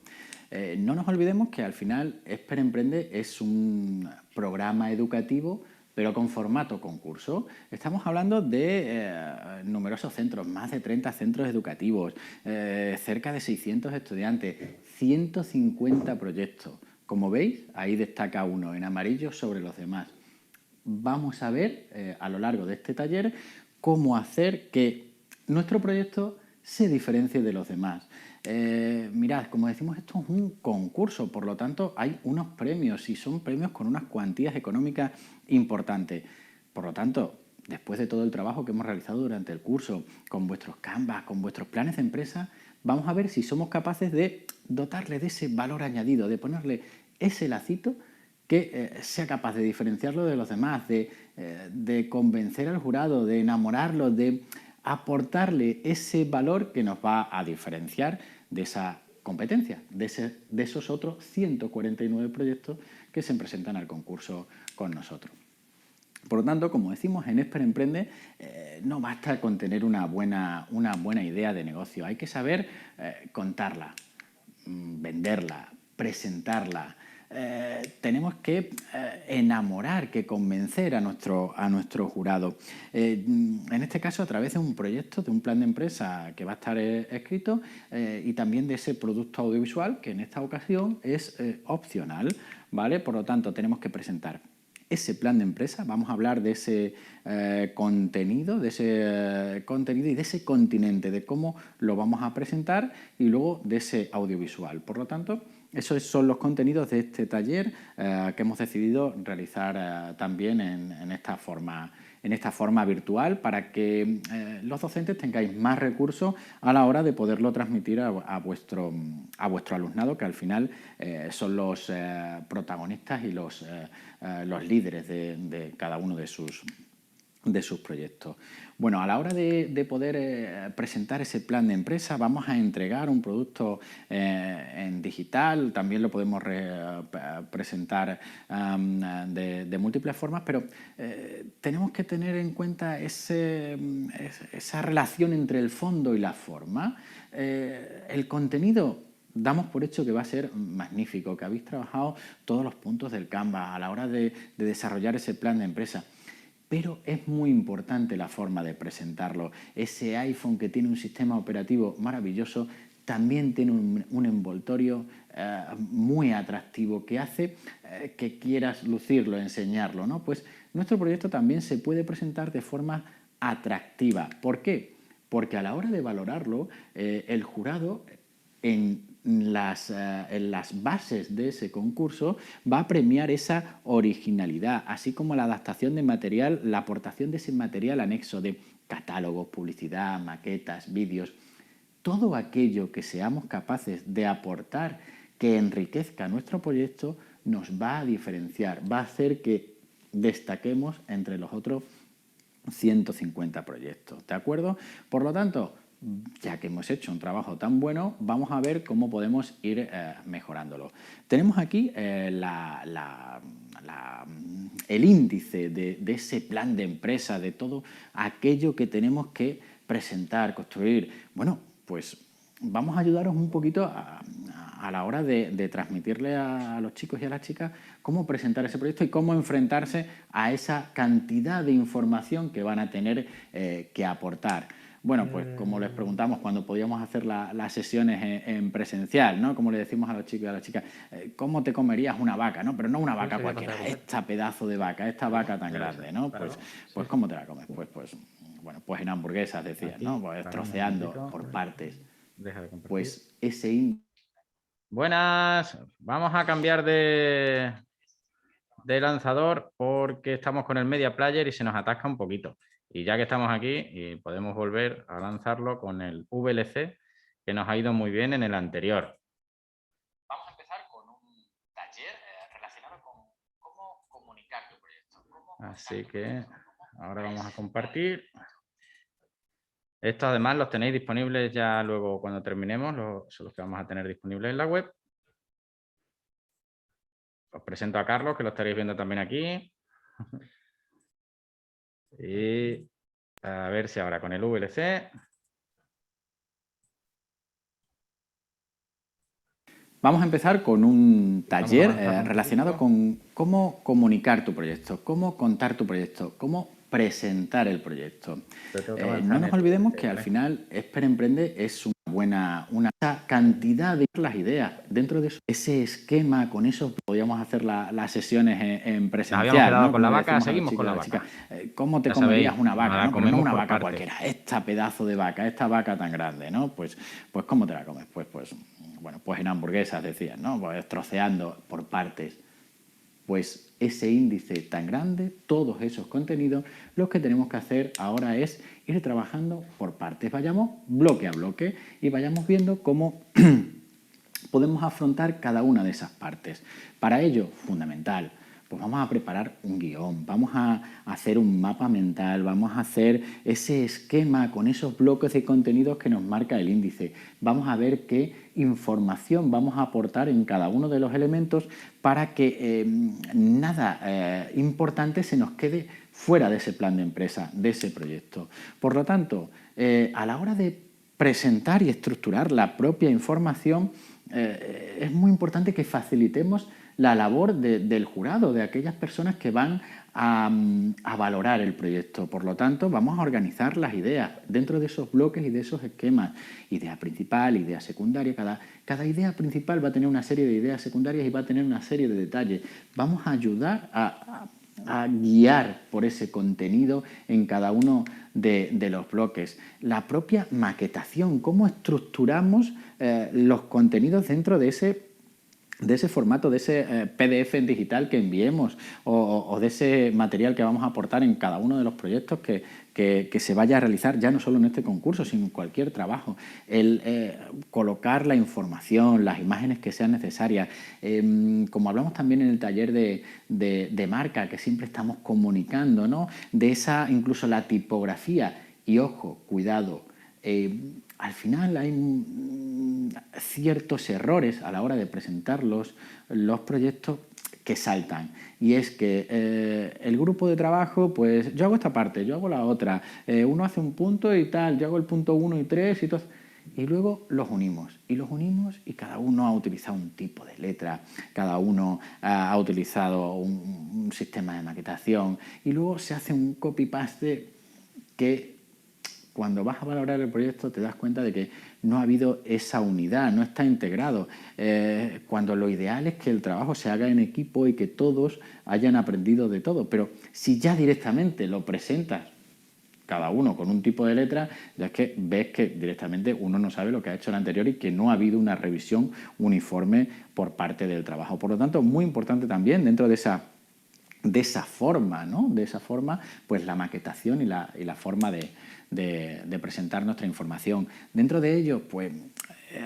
No nos olvidemos que al final Esper Emprende es un programa educativo, pero con formato concurso. Estamos hablando de numerosos centros, más de 30 centros educativos, cerca de 600 estudiantes, 150 proyectos. Como veis, ahí destaca uno en amarillo sobre los demás. Vamos a ver a lo largo de este taller cómo hacer que nuestro proyecto se diferencie de los demás. Mirad, como decimos, esto es un concurso, por lo tanto hay unos premios y son premios con unas cuantías económicas importantes. Por lo tanto, después de todo el trabajo que hemos realizado durante el curso, con vuestros Canvas, con vuestros planes de empresa, vamos a ver si somos capaces de dotarle de ese valor añadido, de ponerle ese lacito que sea capaz de diferenciarlo de los demás, de convencer al jurado, de enamorarlo, de aportarle ese valor que nos va a diferenciar de esa competencia, de esos otros 149 proyectos que se presentan al concurso con nosotros. Por lo tanto, como decimos, en Esper Emprende no basta con tener una buena idea de negocio, hay que saber contarla, venderla, presentarla. Tenemos que enamorar, que convencer a nuestro jurado. En este caso, a través de un proyecto, de un plan de empresa que va a estar escrito y también de ese producto audiovisual que en esta ocasión es opcional, ¿vale? Por lo tanto, tenemos que presentar ese plan de empresa, vamos a hablar de ese contenido, y de ese continente, de cómo lo vamos a presentar y luego de ese audiovisual. Por lo tanto, esos son los contenidos de este taller que hemos decidido realizar también en esta forma virtual para que los docentes tengáis más recursos a la hora de poderlo transmitir a vuestro alumnado, que al final son los protagonistas y los líderes de cada uno de sus proyectos. Bueno, a la hora de poder presentar ese plan de empresa, vamos a entregar un producto en digital, también lo podemos presentar de múltiples formas, pero tenemos que tener en cuenta esa relación entre el fondo y la forma. El contenido damos por hecho que va a ser magnífico, que habéis trabajado todos los puntos del Canvas a la hora de desarrollar ese plan de empresa. Pero es muy importante la forma de presentarlo. Ese iPhone que tiene un sistema operativo maravilloso también tiene un envoltorio muy atractivo que hace que quieras lucirlo, enseñarlo, ¿no? Pues nuestro proyecto también se puede presentar de forma atractiva. ¿Por qué? Porque a la hora de valorarlo, el jurado en las bases de ese concurso va a premiar esa originalidad, así como la adaptación de material, la aportación de ese material anexo de catálogos, publicidad, maquetas, vídeos, todo aquello que seamos capaces de aportar que enriquezca nuestro proyecto nos va a diferenciar, va a hacer que destaquemos entre los otros 150 proyectos, ¿de acuerdo? Por lo tanto, ya que hemos hecho un trabajo tan bueno, vamos a ver cómo podemos ir mejorándolo. Tenemos aquí el índice de ese plan de empresa, de todo aquello que tenemos que presentar, construir. Bueno, pues vamos a ayudaros un poquito a la hora de transmitirle a los chicos y a las chicas cómo presentar ese proyecto y cómo enfrentarse a esa cantidad de información que van a tener que aportar. Bueno, pues como les preguntamos cuando podíamos hacer las sesiones en presencial, ¿no? Como le decimos a los chicos y a las chicas, ¿cómo te comerías una vaca? ¿No? Pero no una vaca cualquiera, esta pedazo de vaca, esta vaca tan grande, ¿no? Pues ¿cómo te la comes? Bueno, pues en hamburguesas decías, ¿no? Pues troceando por partes. Pues ese... Buenas, vamos a cambiar de lanzador porque estamos con el Media Player y se nos atasca un poquito. Y ya que estamos aquí, podemos volver a lanzarlo con el VLC, que nos ha ido muy bien en el anterior. Vamos a empezar con un taller relacionado con cómo comunicar tu proyecto. Así que ahora vamos a compartir. Estos además los tenéis disponibles ya luego cuando terminemos, son los que vamos a tener disponibles en la web. Os presento a Carlos, que lo estaréis viendo también aquí. Y a ver si ahora con el VLC. Vamos a empezar con un taller avanzando un relacionado poquito. con cómo comunicar tu proyecto, cómo contar tu proyecto, cómo presentar el proyecto. Pero tengo que avanzar No en nos el olvidemos VLC, que al ¿vale? final Esper Emprende es una cantidad de las ideas. Dentro de ese esquema, con eso podíamos hacer las sesiones en Nos habíamos presencial, quedado ¿no? con la Como le vaca, decimos a los seguimos chicos con y a la las chicas, vaca. ¿cómo te Ya comerías sabéis, una vaca? ahora ¿No? Pero no comemos una por vaca partes. cualquiera, esta pedazo de vaca, esta vaca tan grande, ¿no? Pues ¿cómo te la comes? Pues en hamburguesas, decías, ¿no? Pues troceando por partes. Pues ese índice tan grande, todos esos contenidos, lo que tenemos que hacer ahora es ir trabajando por partes. Vayamos bloque a bloque y vayamos viendo cómo podemos afrontar cada una de esas partes. Para ello, fundamental, pues vamos a preparar un guión, vamos a hacer un mapa mental, vamos a hacer ese esquema con esos bloques de contenidos que nos marca el índice. Vamos a ver qué información vamos a aportar en cada uno de los elementos para que nada importante se nos quede fuera de ese plan de empresa, de ese proyecto. Por lo tanto, a la hora de presentar y estructurar la propia información, es muy importante que facilitemos la labor del jurado, de aquellas personas que van a valorar el proyecto. Por lo tanto, vamos a organizar las ideas dentro de esos bloques y de esos esquemas. Idea principal, idea secundaria. Cada idea principal va a tener una serie de ideas secundarias y va a tener una serie de detalles. Vamos a ayudar a guiar por ese contenido en cada uno de los bloques. La propia maquetación, cómo estructuramos los contenidos dentro de ese formato, de ese PDF en digital que enviemos o de ese material que vamos a aportar en cada uno de los proyectos que se vaya a realizar, ya no solo en este concurso, sino en cualquier trabajo. El colocar la información, las imágenes que sean necesarias. Como hablamos también en el taller de marca, que siempre estamos comunicando, ¿no? De esa, incluso la tipografía. Y ojo, cuidado, al final hay ciertos errores a la hora de presentar los proyectos que saltan. Y es que el grupo de trabajo, pues yo hago esta parte, yo hago la otra, uno hace un punto y tal, yo hago el punto 1 y 3 y todo. Y luego los unimos y cada uno ha utilizado un tipo de letra, cada uno ha utilizado un sistema de maquetación y luego se hace un copy-paste que cuando vas a valorar el proyecto te das cuenta de que no ha habido esa unidad, no está integrado. Cuando lo ideal es que el trabajo se haga en equipo y que todos hayan aprendido de todo. Pero si ya directamente lo presentas cada uno con un tipo de letra, ya es que ves que directamente uno no sabe lo que ha hecho el anterior y que no ha habido una revisión uniforme por parte del trabajo. Por lo tanto, muy importante también dentro de esa forma, ¿no? De esa forma, pues la maquetación y la forma de presentar nuestra información. Dentro de ello, pues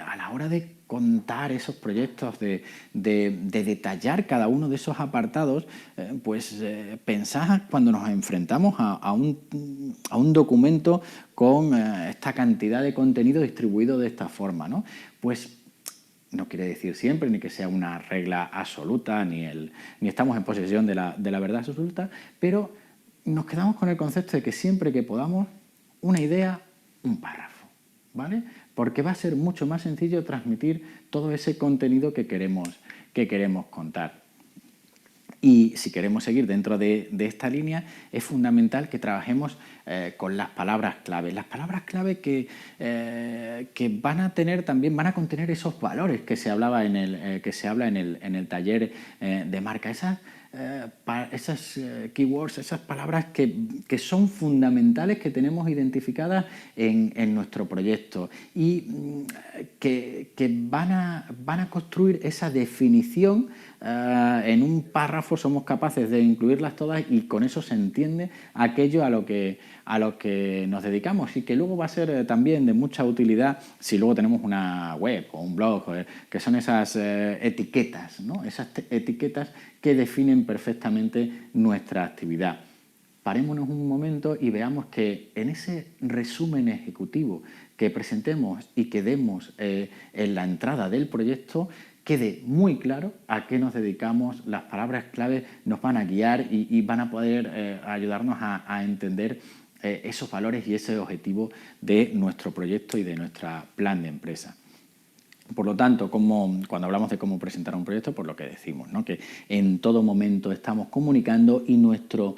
a la hora de contar esos proyectos, de detallar cada uno de esos apartados, pensad cuando nos enfrentamos a un documento con esta cantidad de contenido distribuido de esta forma, ¿no? Pues no quiere decir siempre ni que sea una regla absoluta, ni estamos en posesión de la verdad absoluta, pero nos quedamos con el concepto de que siempre que podamos, una idea, un párrafo, ¿vale? Porque va a ser mucho más sencillo transmitir todo ese contenido que queremos contar. Y si queremos seguir dentro de esta línea, es fundamental que trabajemos con las palabras clave. Las palabras clave que van a contener esos valores que se habla en el taller de marca. Esas keywords, esas palabras que son fundamentales, que tenemos identificadas en nuestro proyecto y que van a construir esa definición. En un párrafo somos capaces de incluirlas todas y con eso se entiende aquello a lo que nos dedicamos y que luego va a ser también de mucha utilidad si luego tenemos una web o un blog, que son esas etiquetas, ¿no? Esas etiquetas que definen perfectamente nuestra actividad. Parémonos un momento y veamos que en ese resumen ejecutivo que presentemos y que demos en la entrada del proyecto, quede muy claro a qué nos dedicamos, las palabras clave nos van a guiar y van a poder ayudarnos a entender esos valores y ese objetivo de nuestro proyecto y de nuestro plan de empresa. Por lo tanto, cuando hablamos de cómo presentar un proyecto, pues lo que decimos, ¿no? Que en todo momento estamos comunicando y nuestro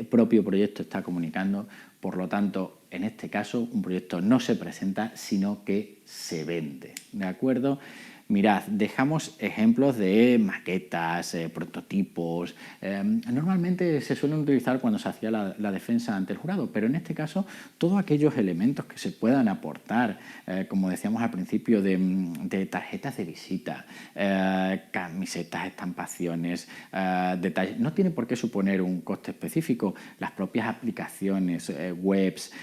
propio proyecto está comunicando. Por lo tanto, en este caso, un proyecto no se presenta, sino que se vende, ¿de acuerdo? Mirad, dejamos ejemplos de maquetas, prototipos. Normalmente se suelen utilizar cuando se hacía la defensa ante el jurado, pero en este caso todos aquellos elementos que se puedan aportar, como decíamos al principio, de tarjetas de visita, camisetas, estampaciones, detalles. No tiene por qué suponer un coste específico. Las propias aplicaciones, webs,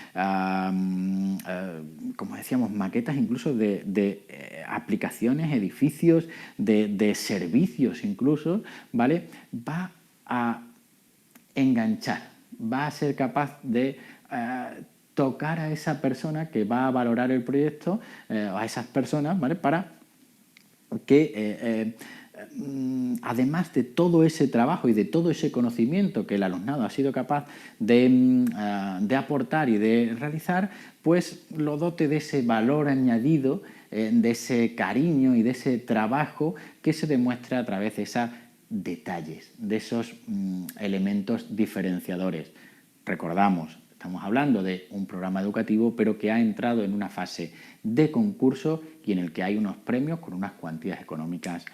como decíamos, maquetas incluso de aplicaciones, edificios, de servicios incluso, ¿vale? Va a enganchar, va a ser capaz de tocar a esa persona que va a valorar el proyecto, a esas personas, ¿vale? Para que además de todo ese trabajo y de todo ese conocimiento que el alumnado ha sido capaz de aportar y de realizar, pues lo dote de ese valor añadido, de ese cariño y de ese trabajo que se demuestra a través de esos detalles, de esos elementos diferenciadores. Recordamos, estamos hablando de un programa educativo, pero que ha entrado en una fase de concurso y en el que hay unos premios con unas cuantías económicas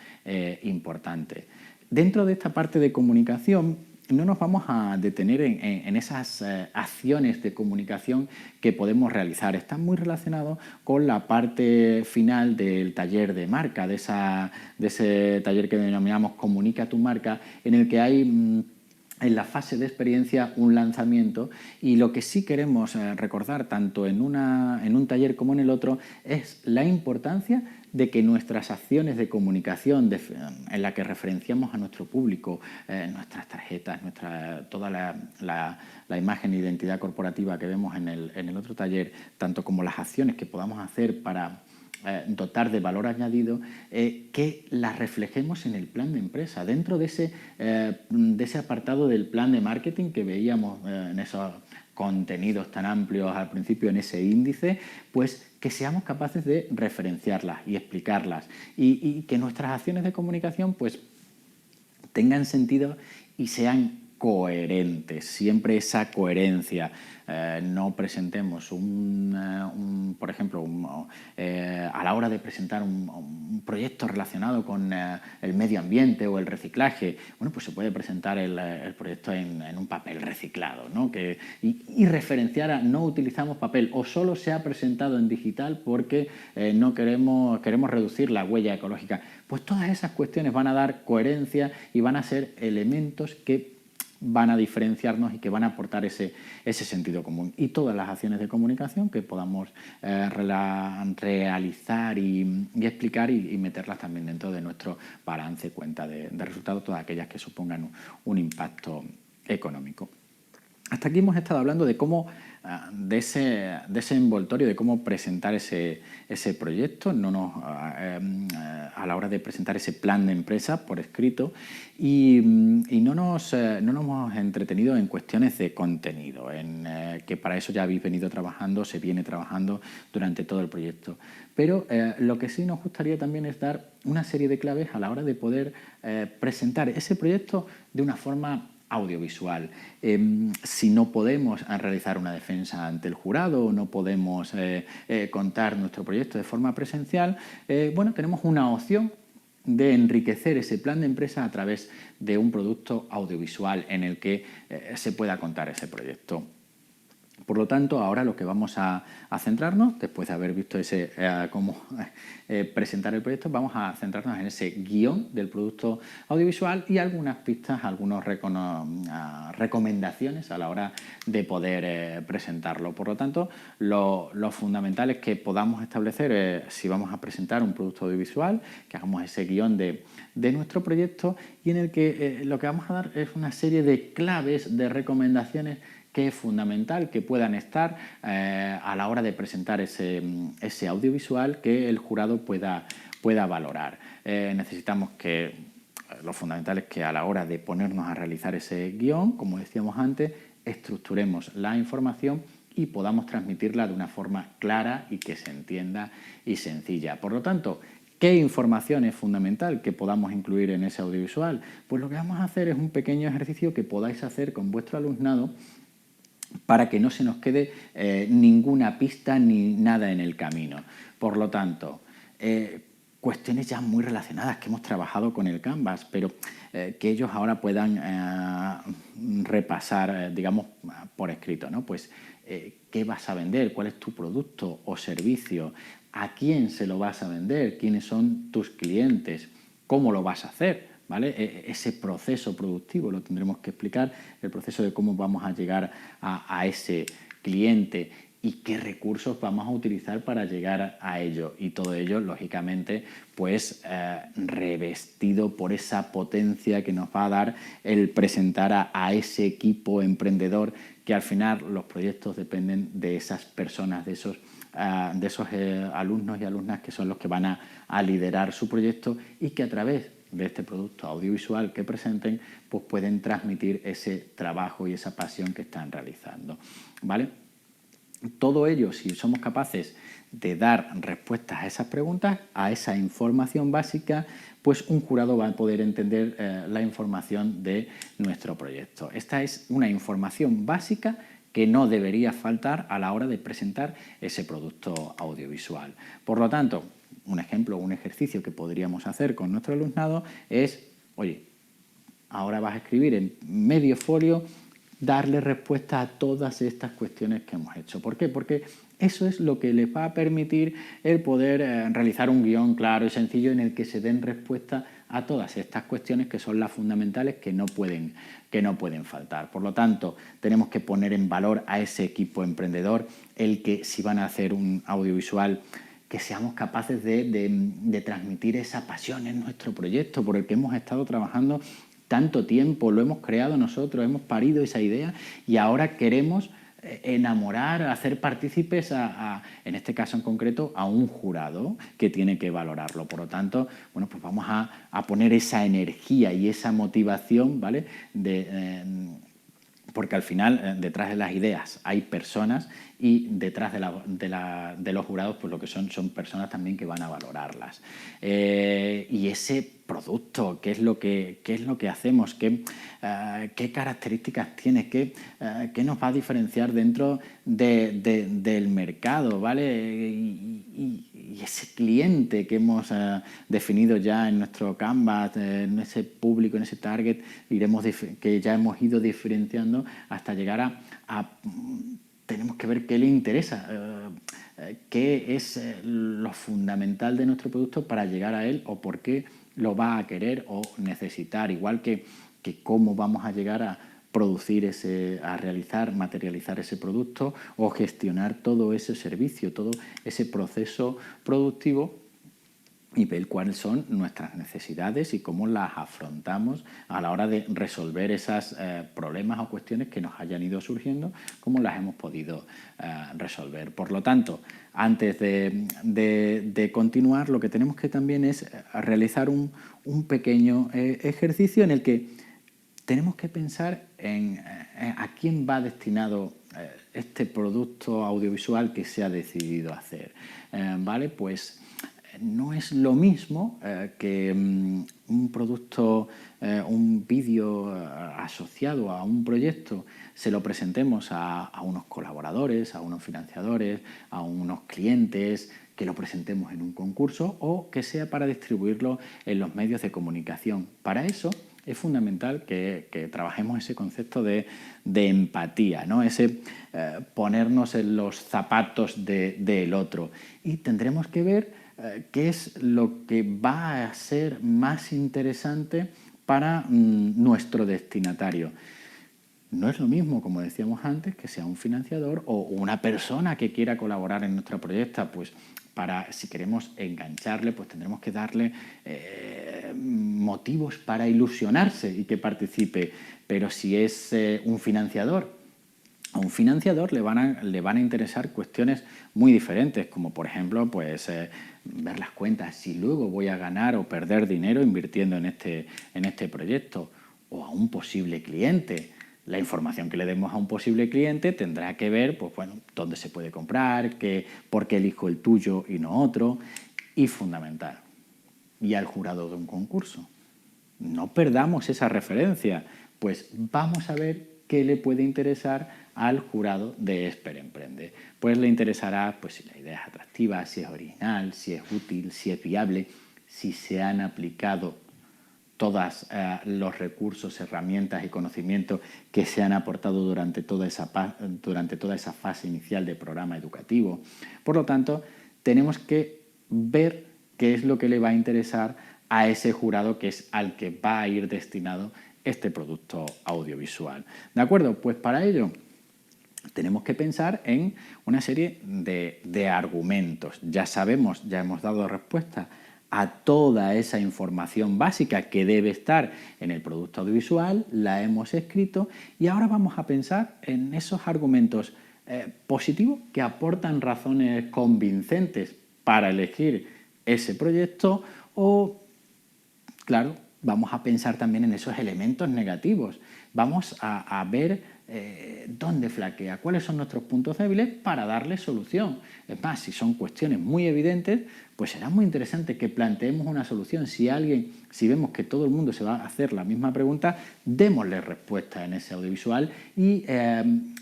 importantes. Dentro de esta parte de comunicación, no nos vamos a detener en esas acciones de comunicación que podemos realizar. Están muy relacionados con la parte final del taller de marca, de ese taller que denominamos Comunica tu marca, en el que hay en la fase de experiencia un lanzamiento, y lo que sí queremos recordar tanto en un taller como en el otro es la importancia de que nuestras acciones de comunicación en la que referenciamos a nuestro público, nuestras tarjetas, toda la imagen e identidad corporativa que vemos en el otro taller, tanto como las acciones que podamos hacer para dotar de valor añadido, que las reflejemos en el plan de empresa, dentro de ese apartado del plan de marketing que veíamos en esos contenidos tan amplios al principio en ese índice, pues que seamos capaces de referenciarlas y explicarlas y que nuestras acciones de comunicación pues tengan sentido y sean coherentes, siempre esa coherencia. No presentemos por ejemplo, a la hora de presentar un proyecto relacionado con el medio ambiente o el reciclaje, bueno, pues se puede presentar el proyecto en un papel reciclado, ¿no? Y referenciar no utilizamos papel o solo se ha presentado en digital porque no queremos reducir la huella ecológica. Pues todas esas cuestiones van a dar coherencia y van a ser elementos que van a diferenciarnos y que van a aportar ese sentido común. Y todas las acciones de comunicación que podamos realizar y explicar y meterlas también dentro de nuestro balance, cuenta de resultados, todas aquellas que supongan un impacto económico. Hasta aquí hemos estado hablando de cómo, de ese envoltorio, de cómo presentar ese proyecto, a la hora de presentar ese plan de empresa por escrito, y no nos hemos entretenido en cuestiones de contenido, que para eso ya habéis venido trabajando, se viene trabajando durante todo el proyecto. Pero lo que sí nos gustaría también es dar una serie de claves a la hora de poder presentar ese proyecto de una forma audiovisual. Si no podemos realizar una defensa ante el jurado o no podemos contar nuestro proyecto de forma presencial, bueno, tenemos una opción de enriquecer ese plan de empresa a través de un producto audiovisual en el que se pueda contar ese proyecto. Por lo tanto, ahora lo que vamos a centrarnos, después de haber visto cómo presentar el proyecto, vamos a centrarnos en ese guión del producto audiovisual y algunas pistas, algunas recomendaciones a la hora de poder presentarlo. Por lo tanto, lo fundamental es que podamos establecer, si vamos a presentar un producto audiovisual, que hagamos ese guión de nuestro proyecto y en el que lo que vamos a dar es una serie de claves, de recomendaciones que es fundamental que puedan estar a la hora de presentar ese audiovisual, que el jurado pueda pueda valorar. Necesitamos que, lo fundamental es que a la hora de ponernos a realizar ese guión, como decíamos antes, estructuremos la información y podamos transmitirla de una forma clara y que se entienda y sencilla. Por lo tanto, ¿qué información es fundamental que podamos incluir en ese audiovisual? Pues lo que vamos a hacer es un pequeño ejercicio que podáis hacer con vuestro alumnado para que no se nos quede ninguna pista ni nada en el camino. Por lo tanto, cuestiones ya muy relacionadas que hemos trabajado con el Canvas, pero que ellos ahora puedan repasar, digamos, por escrito, ¿no? Pues, ¿qué vas a vender? ¿Cuál es tu producto o servicio? ¿A quién se lo vas a vender? ¿Quiénes son tus clientes? ¿Cómo lo vas a hacer? ¿Vale? Ese proceso productivo lo tendremos que explicar, el proceso de cómo vamos a llegar a ese cliente y qué recursos vamos a utilizar para llegar a ello. Y todo ello, lógicamente, pues revestido por esa potencia que nos va a dar el presentar a ese equipo emprendedor, que al final los proyectos dependen de esas personas, de esos alumnos y alumnas que son los que van a liderar su proyecto y que a través de este producto audiovisual que presenten, pues pueden transmitir ese trabajo y esa pasión que están realizando, ¿vale? Todo ello, si somos capaces de dar respuestas a esas preguntas, a esa información básica, pues un jurado va a poder entender la información de nuestro proyecto. Esta es una información básica que no debería faltar a la hora de presentar ese producto audiovisual. Por lo tanto, un ejemplo, un ejercicio que podríamos hacer con nuestro alumnado es, oye, ahora vas a escribir en medio folio, darle respuesta a todas estas cuestiones que hemos hecho. ¿Por qué? Porque eso es lo que les va a permitir el poder realizar un guión claro y sencillo en el que se den respuesta a todas estas cuestiones que son las fundamentales que no pueden faltar. Por lo tanto, tenemos que poner en valor a ese equipo emprendedor, el que si van a hacer un audiovisual, que seamos capaces de transmitir esa pasión en nuestro proyecto por el que hemos estado trabajando tanto tiempo, lo hemos creado nosotros, hemos parido esa idea y ahora queremos enamorar, hacer partícipes en este caso en concreto, a un jurado que tiene que valorarlo. Por lo tanto, bueno, pues vamos a poner esa energía y esa motivación, ¿vale? Porque al final, detrás de las ideas hay personas y detrás de los jurados, pues lo que son personas también que van a valorarlas. Y ese producto, ¿qué es lo que hacemos? ¿Qué características tiene? ¿Qué nos va a diferenciar dentro del mercado? ¿Vale? Y ese cliente que hemos definido ya en nuestro Canvas, en ese público, en ese target, que ya hemos ido diferenciando hasta llegar tenemos que ver qué le interesa, qué es lo fundamental de nuestro producto para llegar a él o por qué lo va a querer o necesitar, igual que cómo vamos a llegar a producir a realizar, materializar ese producto o gestionar todo ese servicio, todo ese proceso productivo y ver cuáles son nuestras necesidades y cómo las afrontamos a la hora de resolver esos problemas o cuestiones que nos hayan ido surgiendo, cómo las hemos podido resolver. Por lo tanto, antes de continuar, lo que tenemos que también es realizar un pequeño ejercicio en el que tenemos que pensar en a quién va destinado este producto audiovisual que se ha decidido hacer. ¿Vale? Pues no es lo mismo que un producto, un vídeo asociado a un proyecto se lo presentemos a unos colaboradores, a unos financiadores, a unos clientes, que lo presentemos en un concurso o que sea para distribuirlo en los medios de comunicación. Para eso es fundamental que trabajemos ese concepto de empatía, ¿no? Ese ponernos en los zapatos del otro. Y tendremos que ver qué es lo que va a ser más interesante para nuestro destinatario. No es lo mismo, como decíamos antes, que sea un financiador o una persona que quiera colaborar en nuestro proyecto, pues si queremos engancharle, pues tendremos que darle motivos para ilusionarse y que participe. Pero si es un financiador a un financiador le van a interesar cuestiones muy diferentes, como por ejemplo pues, ver las cuentas, si luego voy a ganar o perder dinero invirtiendo en este proyecto, o a un posible cliente. La información que le demos a un posible cliente tendrá que ver, pues bueno, dónde se puede comprar, por qué elijo el tuyo y no otro, y fundamental, y al jurado de un concurso. No perdamos esa referencia, pues vamos a ver qué le puede interesar al jurado de Esper Emprende. Pues le interesará pues, si la idea es atractiva, si es original, si es útil, si es viable, si se han aplicado todos los recursos, herramientas y conocimientos que se han aportado durante toda esa fase inicial del programa educativo. Por lo tanto, tenemos que ver qué es lo que le va a interesar a ese jurado que es al que va a ir destinado este producto audiovisual. ¿De acuerdo? Pues para ello tenemos que pensar en una serie de argumentos. Ya sabemos, ya hemos dado respuesta a toda esa información básica que debe estar en el producto audiovisual, la hemos escrito y ahora vamos a pensar en esos argumentos positivos que aportan razones convincentes para elegir ese proyecto o, claro, vamos a pensar también en esos elementos negativos. Vamos a ver dónde flaquea, cuáles son nuestros puntos débiles para darle solución. Es más, si son cuestiones muy evidentes, pues será muy interesante que planteemos una solución. Si vemos que todo el mundo se va a hacer la misma pregunta, démosle respuesta en ese audiovisual y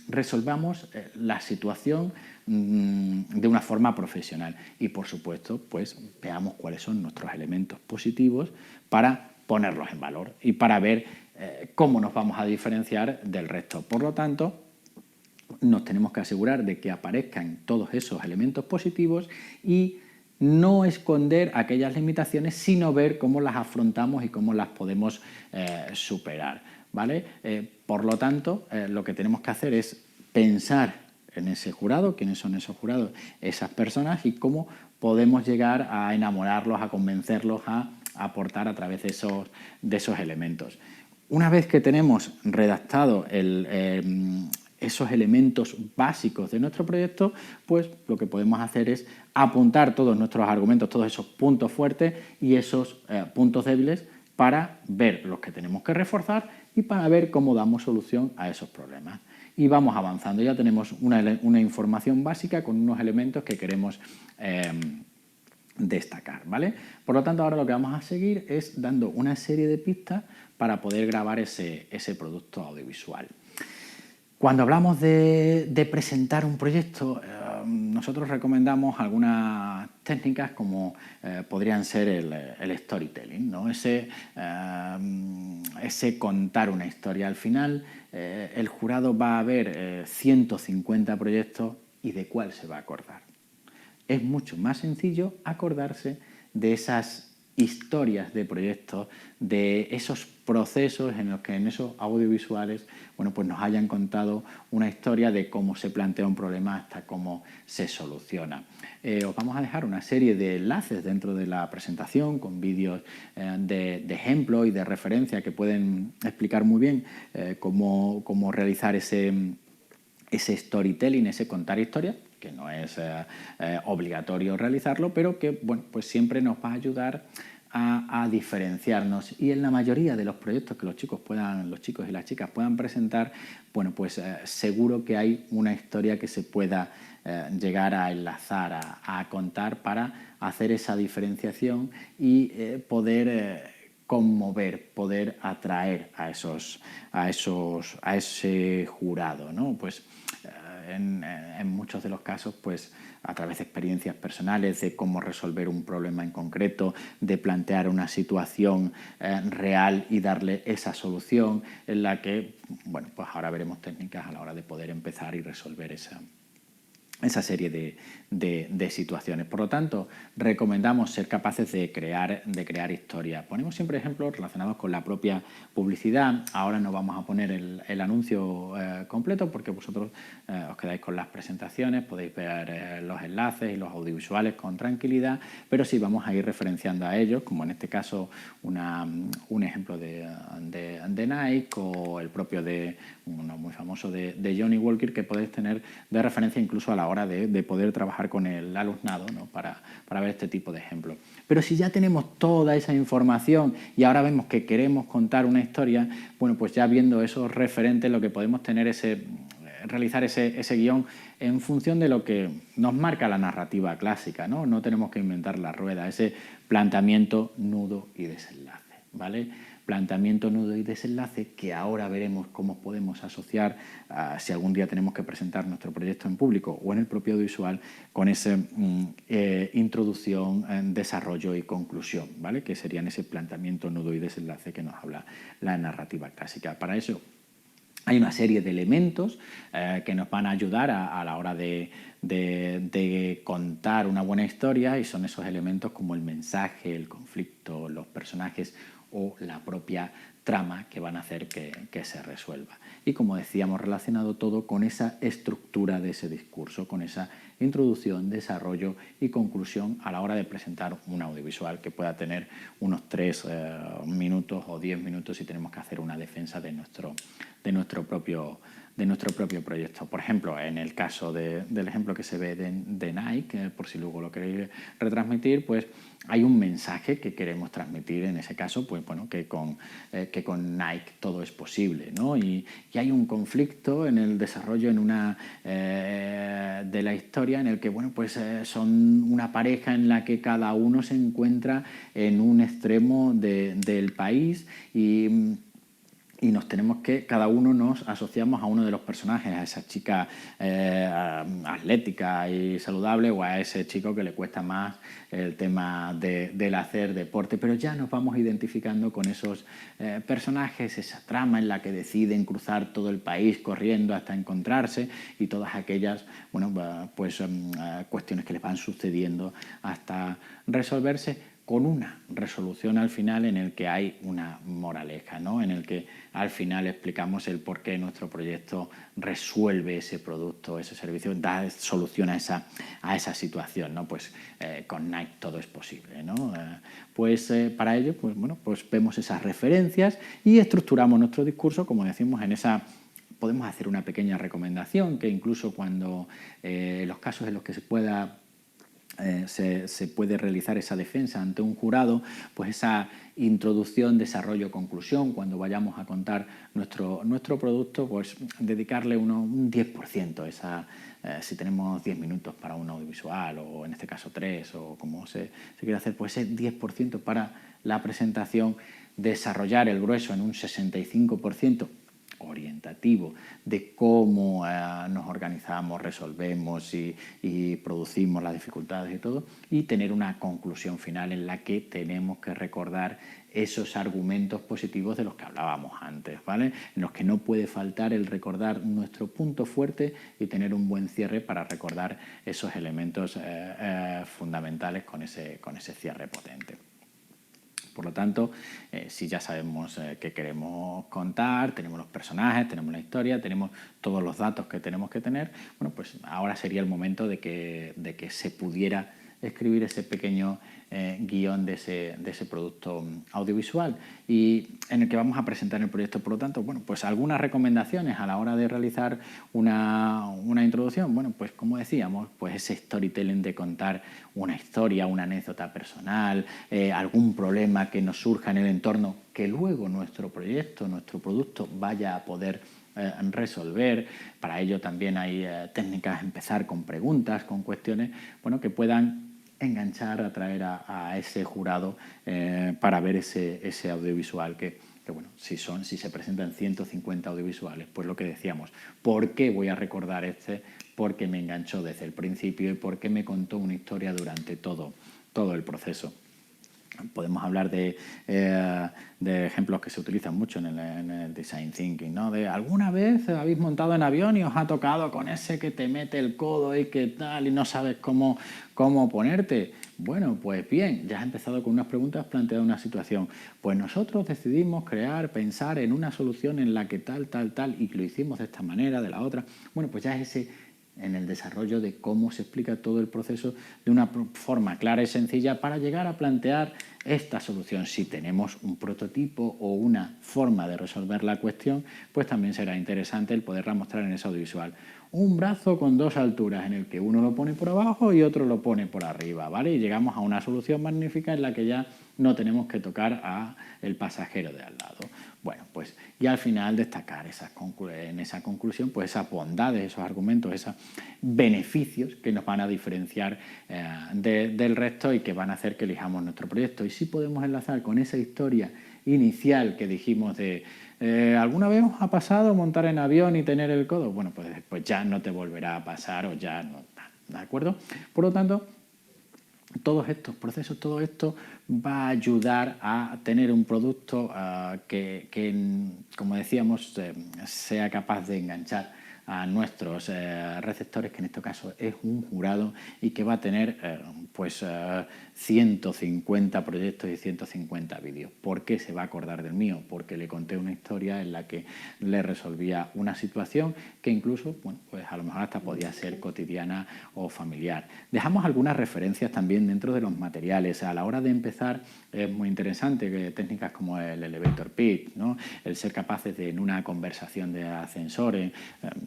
resolvamos la situación de una forma profesional. Y por supuesto, pues veamos cuáles son nuestros elementos positivos para ponerlos en valor y para ver cómo nos vamos a diferenciar del resto. Por lo tanto, nos tenemos que asegurar de que aparezcan todos esos elementos positivos y no esconder aquellas limitaciones, sino ver cómo las afrontamos y cómo las podemos superar, ¿vale? Por lo tanto, lo que tenemos que hacer es pensar en ese jurado, quiénes son esos jurados, esas personas y cómo podemos llegar a enamorarlos, a convencerlos, a aportar a través de esos elementos. Una vez que tenemos redactado esos elementos básicos de nuestro proyecto, pues lo que podemos hacer es apuntar todos nuestros argumentos, todos esos puntos fuertes y esos puntos débiles para ver los que tenemos que reforzar y para ver cómo damos solución a esos problemas. Y vamos avanzando, ya tenemos una información básica con unos elementos que queremos destacar, ¿vale? Por lo tanto, ahora lo que vamos a seguir es dando una serie de pistas para poder grabar ese producto audiovisual. Cuando hablamos de presentar un proyecto, nosotros recomendamos algunas técnicas como podrían ser el storytelling, ¿no? Ese contar una historia. Al final, el jurado va a ver 150 proyectos y ¿de cuál se va a acordar? Es mucho más sencillo acordarse de esas historias de proyectos, de esos procesos en los que en esos audiovisuales pues nos hayan contado una historia de cómo se plantea un problema hasta cómo se soluciona. Os vamos a dejar una serie de enlaces dentro de la presentación con vídeos de ejemplo y de referencia que pueden explicar muy bien cómo realizar ese storytelling, ese contar historias, que no es obligatorio realizarlo, pero que pues siempre nos va a ayudar a diferenciarnos. Y en la mayoría de los proyectos que los chicos y las chicas puedan presentar, pues seguro que hay una historia que se pueda llegar a enlazar, a contar para hacer esa diferenciación y poder conmover, poder atraer a ese jurado, ¿no? Pues en muchos de los casos, pues a través de experiencias personales, de cómo resolver un problema en concreto, de plantear una situación real y darle esa solución en la que, pues ahora veremos técnicas a la hora de poder empezar y resolver esa serie de situaciones. Por lo tanto, recomendamos ser capaces de crear historias. Ponemos siempre ejemplos relacionados con la propia publicidad. Ahora no vamos a poner el anuncio completo porque vosotros os quedáis con las presentaciones, podéis ver los enlaces y los audiovisuales con tranquilidad, pero sí vamos a ir referenciando a ellos, como en este caso un ejemplo de Nike o el propio de uno muy famoso de Johnny Walker, que podéis tener de referencia incluso a la hora de poder trabajar con el alumnado, ¿no? para ver este tipo de ejemplos. Pero si ya tenemos toda esa información y ahora vemos que queremos contar una historia, bueno, pues ya viendo esos referentes lo que podemos tener es realizar ese guión en función de lo que nos marca la narrativa clásica, ¿no? No tenemos que inventar la rueda, ese planteamiento, nudo y desenlace, ¿vale? Planteamiento, nudo y desenlace que ahora veremos cómo podemos asociar si algún día tenemos que presentar nuestro proyecto en público o en el propio audiovisual con esa introducción, desarrollo y conclusión, ¿vale? Que serían ese planteamiento, nudo y desenlace que nos habla la narrativa clásica. Para eso hay una serie de elementos que nos van a ayudar a la hora de contar una buena historia, y son esos elementos como el mensaje, el conflicto, los personajes o la propia trama que van a hacer que se resuelva. Y como decíamos, relacionado todo con esa estructura de ese discurso, con esa introducción, desarrollo y conclusión a la hora de presentar un audiovisual que pueda tener unos 3 minutos o 10 minutos si tenemos que hacer una defensa de nuestro propio proyecto. Por ejemplo, en el caso del ejemplo que se ve de Nike, por si luego lo queréis retransmitir, pues hay un mensaje que queremos transmitir en ese caso, pues bueno, que con Nike todo es posible, ¿no? Y hay un conflicto en el desarrollo de la historia en el que, bueno, pues son una pareja en la que cada uno se encuentra en un extremo del país y nos tenemos que, cada uno nos asociamos a uno de los personajes, a esa chica atlética y saludable o a ese chico que le cuesta más el tema del hacer deporte, pero ya nos vamos identificando con esos personajes, esa trama en la que deciden cruzar todo el país corriendo hasta encontrarse y todas aquellas, bueno, pues cuestiones que les van sucediendo hasta resolverse, con una resolución al final en el que hay una moraleja, ¿no? En el que al final explicamos el por qué nuestro proyecto resuelve ese producto, ese servicio, da solución a esa situación, ¿no? Pues con Nike todo es posible, ¿no? Para ello, pues bueno, pues vemos esas referencias y estructuramos nuestro discurso, como decimos, en esa. Podemos hacer una pequeña recomendación que incluso cuando los casos en los que se puede realizar esa defensa ante un jurado, pues esa introducción, desarrollo, conclusión, cuando vayamos a contar nuestro producto, pues dedicarle un 10%, si tenemos 10 minutos para un audiovisual o en este caso 3 o como se quiere hacer, pues ese 10% para la presentación, desarrollar el grueso en un 65%, orientativo de cómo nos organizamos, resolvemos y producimos las dificultades y todo, y tener una conclusión final en la que tenemos que recordar esos argumentos positivos de los que hablábamos antes, ¿vale? En los que no puede faltar el recordar nuestro punto fuerte y tener un buen cierre para recordar esos elementos fundamentales con ese cierre potente. Por lo tanto, si ya sabemos qué queremos contar, tenemos los personajes, tenemos la historia, tenemos todos los datos que tenemos que tener, bueno, pues ahora sería el momento de que se pudiera escribir ese pequeño guión de ese producto audiovisual y en el que vamos a presentar el proyecto. Por lo tanto, bueno, pues algunas recomendaciones a la hora de realizar una introducción. Bueno, pues como decíamos, pues ese storytelling de contar una historia, una anécdota personal, algún problema que nos surja en el entorno que luego nuestro proyecto, nuestro producto vaya a poder resolver. Para ello también hay técnicas, empezar con preguntas, con cuestiones, bueno, que puedan enganchar, atraer a ese jurado para ver ese audiovisual que bueno, si se presentan 150 audiovisuales, pues lo que decíamos, ¿por qué voy a recordar este? Porque me enganchó desde el principio y porque me contó una historia durante todo el proceso. Podemos hablar de ejemplos que se utilizan mucho en el design thinking, ¿no? De alguna vez habéis montado en avión y os ha tocado con ese que te mete el codo y que tal y no sabes cómo ponerte. Bueno, pues bien, ya has empezado con unas preguntas, has planteado una situación. Pues nosotros decidimos pensar en una solución en la que tal, y lo hicimos de esta manera, de la otra. Bueno, pues ya es en el desarrollo de cómo se explica todo el proceso de una forma clara y sencilla para llegar a plantear esta solución. Si tenemos un prototipo o una forma de resolver la cuestión, pues también será interesante el poderla mostrar en ese audiovisual. Un brazo con dos alturas en el que uno lo pone por abajo y otro lo pone por arriba, ¿vale? Y llegamos a una solución magnífica en la que ya no tenemos que tocar al pasajero de al lado. Bueno, pues y al final destacar en esa conclusión pues esas bondades, esos argumentos, esos beneficios que nos van a diferenciar del resto y que van a hacer que elijamos nuestro proyecto. Y sí podemos enlazar con esa historia inicial que dijimos de ¿alguna vez os ha pasado montar en avión y tener el codo? Bueno, pues después ya no te volverá a pasar o ya no, ¿de acuerdo? Por lo tanto, todos estos procesos, todo esto va a ayudar a tener un producto que, como decíamos, sea capaz de enganchar a nuestros receptores, que en este caso es un jurado y que va a tener 150 proyectos y 150 vídeos. ¿Por qué se va a acordar del mío? Porque le conté una historia en la que le resolvía una situación que incluso, bueno, pues a lo mejor hasta podía ser cotidiana o familiar. Dejamos algunas referencias también dentro de los materiales. A la hora de empezar es muy interesante que técnicas como el elevator pitch, ¿no? El ser capaces de en una conversación de ascensores,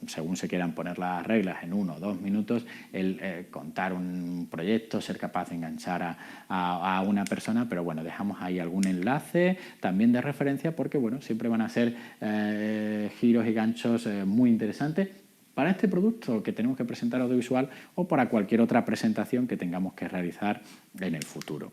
según se quieran poner las reglas, en 1 o 2 minutos, el contar un proyecto, ser capaz de enganchar a una persona, pero bueno, dejamos ahí algún enlace también de referencia porque bueno, siempre van a ser giros y ganchos muy interesantes para este producto que tenemos que presentar audiovisual o para cualquier otra presentación que tengamos que realizar en el futuro.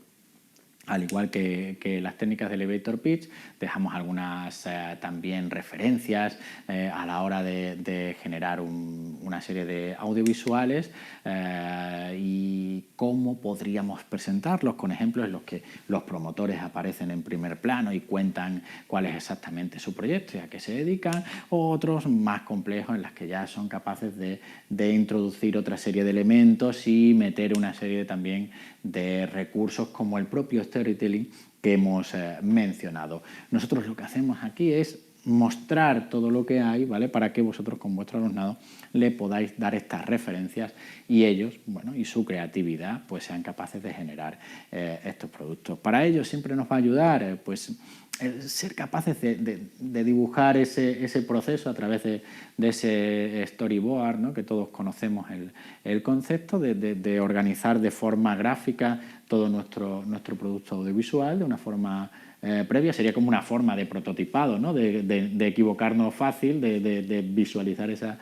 Al igual que las técnicas de elevator pitch, dejamos algunas también referencias a la hora de generar una serie de audiovisuales y cómo podríamos presentarlos, con ejemplos en los que los promotores aparecen en primer plano y cuentan cuál es exactamente su proyecto y a qué se dedican, o otros más complejos en los que ya son capaces de introducir otra serie de elementos y meter una serie también de recursos como el propio storytelling que hemos mencionado. Nosotros lo que hacemos aquí es mostrar todo lo que hay, ¿vale? Para que vosotros con vuestro alumnado le podáis dar estas referencias y ellos, bueno, y su creatividad, pues sean capaces de generar estos productos. Para ello siempre nos va a ayudar, ser capaces de dibujar ese proceso a través de ese storyboard, ¿no? Que todos conocemos el concepto de organizar de forma gráfica todo nuestro producto audiovisual de una forma previa. Sería como una forma de prototipado, ¿no? de equivocarnos fácil, de visualizar esa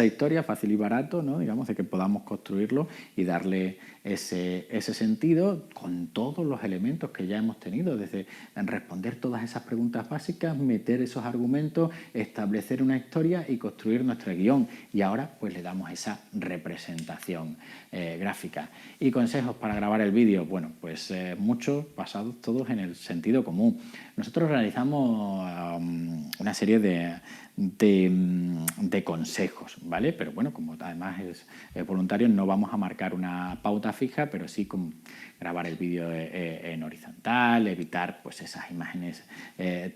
historia fácil y barato, ¿no? Digamos, de que podamos construirlo y darle ese sentido con todos los elementos que ya hemos tenido, desde responder todas esas preguntas básicas, meter esos argumentos, establecer una historia y construir nuestro guión. Y ahora pues le damos esa representación gráfica. Y consejos para grabar el vídeo, bueno, pues muchos basados todos en el sentido común. Nosotros realizamos una serie de consejos, ¿vale? Pero bueno, como además es voluntario, no vamos a marcar una pauta fija, pero sí con grabar el vídeo en horizontal, evitar pues esas imágenes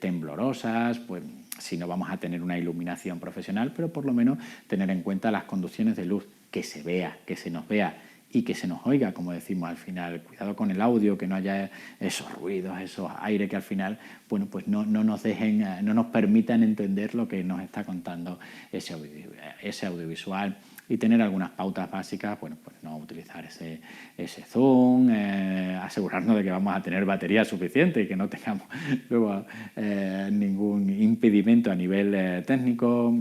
temblorosas, pues si no vamos a tener una iluminación profesional, pero por lo menos tener en cuenta las conducciones de luz, que se vea, que se nos vea y que se nos oiga, como decimos al final. Cuidado con el audio, que no haya esos ruidos, esos aires que al final, bueno, pues no nos dejen, no nos permitan entender lo que nos está contando ese audiovisual. Y tener algunas pautas básicas, bueno, pues no utilizar ese zoom, asegurarnos de que vamos a tener batería suficiente y que no tengamos luego ningún impedimento a nivel técnico.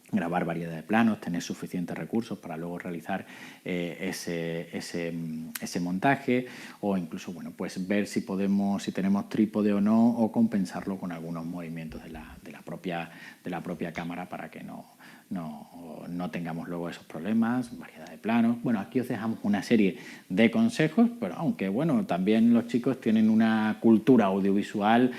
grabar variedad de planos, tener suficientes recursos para luego realizar ese montaje, o incluso, bueno, pues ver si tenemos trípode o no, o compensarlo con algunos movimientos de la propia cámara para que no tengamos luego esos problemas, variedad de planos. Bueno, aquí os dejamos una serie de consejos, pero aunque bueno, también los chicos tienen una cultura audiovisual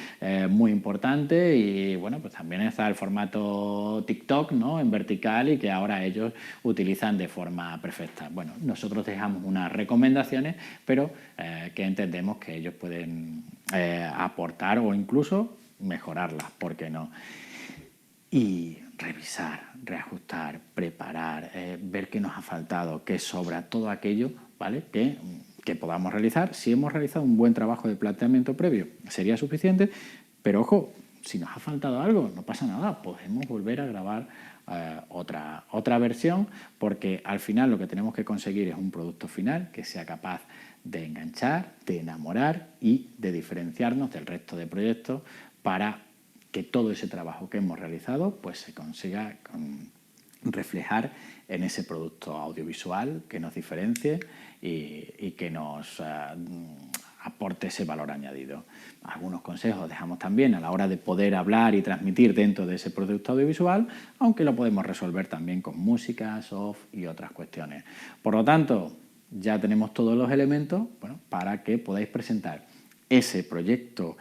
muy importante, y bueno, pues también está el formato TikTok, ¿no?, en vertical, y que ahora ellos utilizan de forma perfecta. Bueno, nosotros dejamos unas recomendaciones, pero que entendemos que ellos pueden aportar o incluso mejorarlas, ¿por qué no? Y revisar, reajustar, preparar, ver qué nos ha faltado, qué sobra, todo aquello, ¿vale?, que podamos realizar. Si hemos realizado un buen trabajo de planteamiento previo, sería suficiente, pero ojo, si nos ha faltado algo, no pasa nada, podemos volver a grabar otra versión, porque al final lo que tenemos que conseguir es un producto final que sea capaz de enganchar, de enamorar y de diferenciarnos del resto de proyectos, para que todo ese trabajo que hemos realizado pues se consiga reflejar en ese producto audiovisual que nos diferencie y que nos aporte ese valor añadido. Algunos consejos dejamos también a la hora de poder hablar y transmitir dentro de ese producto audiovisual, aunque lo podemos resolver también con música, soft y otras cuestiones. Por lo tanto, ya tenemos todos los elementos, bueno, para que podáis presentar ese proyecto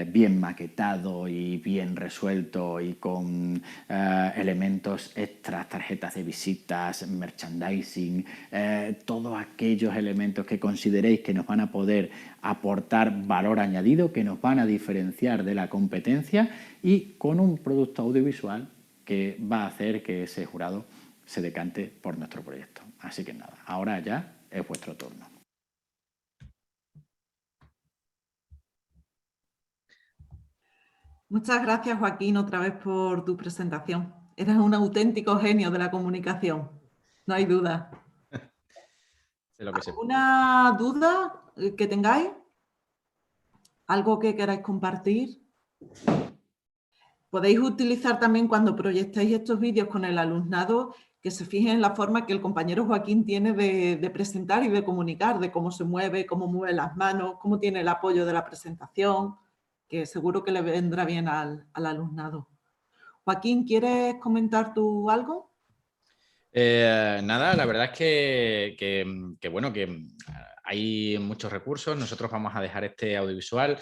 bien maquetado y bien resuelto, y con elementos extras, tarjetas de visitas, merchandising, todos aquellos elementos que consideréis que nos van a poder aportar valor añadido, que nos van a diferenciar de la competencia, y con un producto audiovisual que va a hacer que ese jurado se decante por nuestro proyecto. Así que nada, ahora ya es vuestro turno. Muchas gracias, Joaquín, otra vez por tu presentación. Eres un auténtico genio de la comunicación, no hay duda. Sé lo que sé. ¿Alguna duda que tengáis? ¿Algo que queráis compartir? Podéis utilizar también, cuando proyectéis estos vídeos con el alumnado, que se fijen en la forma que el compañero Joaquín tiene de presentar y de comunicar, de cómo se mueve, cómo mueve las manos, cómo tiene el apoyo de la presentación, que seguro que le vendrá bien al alumnado. Joaquín, ¿quieres comentar tú algo? Nada, la verdad es que bueno, que hay muchos recursos. Nosotros vamos a dejar este audiovisual.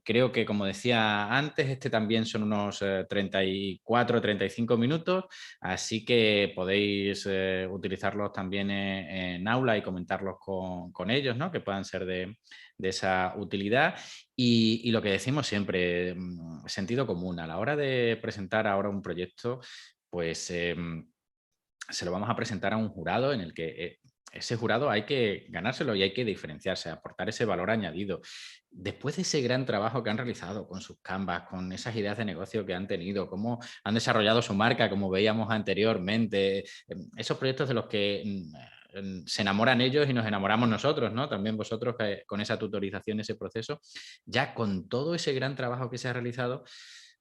Creo que, como decía antes, este también son unos 34 o 35 minutos, así que podéis utilizarlos también en aula y comentarlos con ellos, ¿no?, que puedan ser de esa utilidad. Y lo que decimos siempre, sentido común. A la hora de presentar ahora un proyecto, pues se lo vamos a presentar a un jurado en el que ese jurado hay que ganárselo y hay que diferenciarse, aportar ese valor añadido. Después de ese gran trabajo que han realizado con sus Canvas, con esas ideas de negocio que han tenido, cómo han desarrollado su marca, como veíamos anteriormente, esos proyectos de los que se enamoran ellos y nos enamoramos nosotros, ¿no?, también vosotros, con esa tutorización, ese proceso, ya con todo ese gran trabajo que se ha realizado,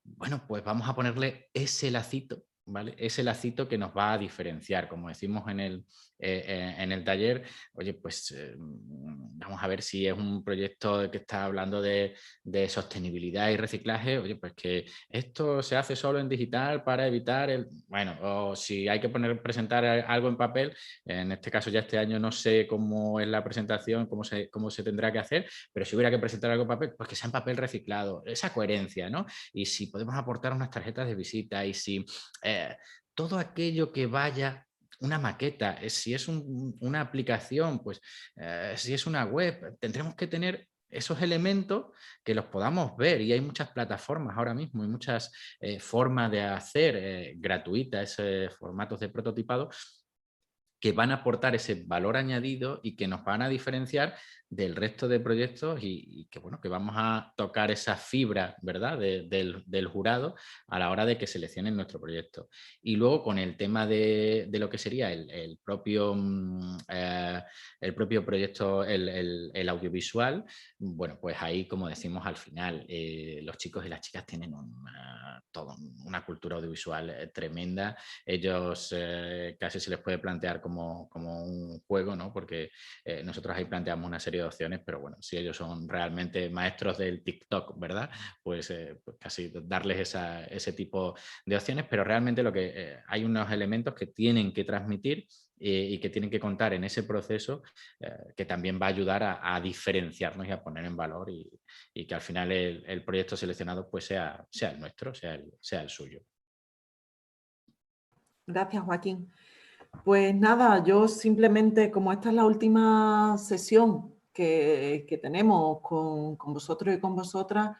bueno, pues vamos a ponerle ese lacito, ¿vale? Ese lacito que nos va a diferenciar, como decimos en el taller. Oye, pues vamos a ver si es un proyecto que está hablando de sostenibilidad y reciclaje. Oye, pues que esto se hace solo en digital para evitar bueno, o si hay que presentar algo en papel, en este caso ya este año no sé cómo es la presentación, cómo se tendrá que hacer, pero si hubiera que presentar algo en papel, pues que sea en papel reciclado, esa coherencia, ¿no? Y si podemos aportar unas tarjetas de visita, y si todo aquello que vaya, una maqueta, si es una aplicación, pues si es una web, tendremos que tener esos elementos que los podamos ver, y hay muchas plataformas ahora mismo y muchas formas de hacer gratuitas formatos de prototipado que van a aportar ese valor añadido y que nos van a diferenciar del resto de proyectos y que, bueno, que vamos a tocar esa fibra, ¿verdad?, del jurado a la hora de que seleccionen nuestro proyecto. Y luego con el tema de lo que sería el propio proyecto, el audiovisual, bueno, pues ahí, como decimos al final, los chicos y las chicas tienen toda una cultura audiovisual tremenda. Ellos casi se les puede plantear como un juego, ¿no? Porque nosotros ahí planteamos una serie de opciones, pero bueno, si ellos son realmente maestros del TikTok, ¿verdad? Pues casi darles ese tipo de opciones, pero realmente lo que hay unos elementos que tienen que transmitir y que tienen que contar en ese proceso que también va a ayudar a diferenciarnos y a poner en valor y que al final el proyecto seleccionado pues sea el nuestro, sea el suyo. Gracias, Joaquín. Pues nada, yo simplemente, como esta es la última sesión que tenemos con vosotros y con vosotras,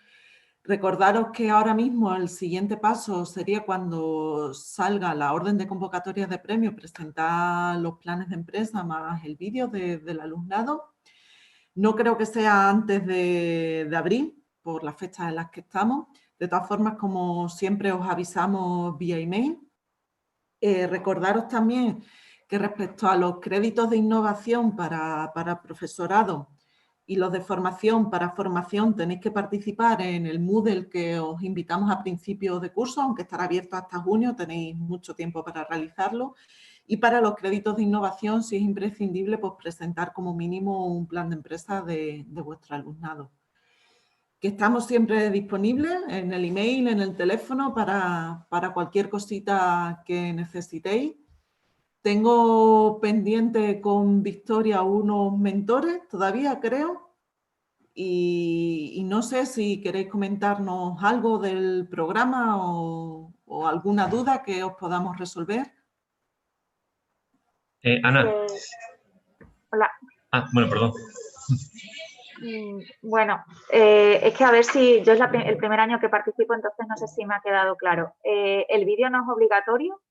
recordaros que ahora mismo el siguiente paso sería cuando salga la orden de convocatorias de premios, presentar los planes de empresa más el vídeo del alumnado. No creo que sea antes de abril, por las fechas en las que estamos. De todas formas, como siempre os avisamos vía email. Recordaros también que respecto a los créditos de innovación para profesorado y los de formación para formación, tenéis que participar en el Moodle que os invitamos a principios de curso, aunque estará abierto hasta junio, tenéis mucho tiempo para realizarlo. Y para los créditos de innovación, sí es imprescindible pues, presentar como mínimo un plan de empresa de vuestro alumnado. Que estamos siempre disponibles en el email, en el teléfono, para cualquier cosita que necesitéis. Tengo pendiente con Victoria unos mentores todavía, creo. Y no sé si queréis comentarnos algo del programa o alguna duda que os podamos resolver. Ana. Hola. Bueno, perdón. Bueno, es que a ver si yo es el primer año que participo, entonces no sé si me ha quedado claro. ¿El vídeo no es obligatorio?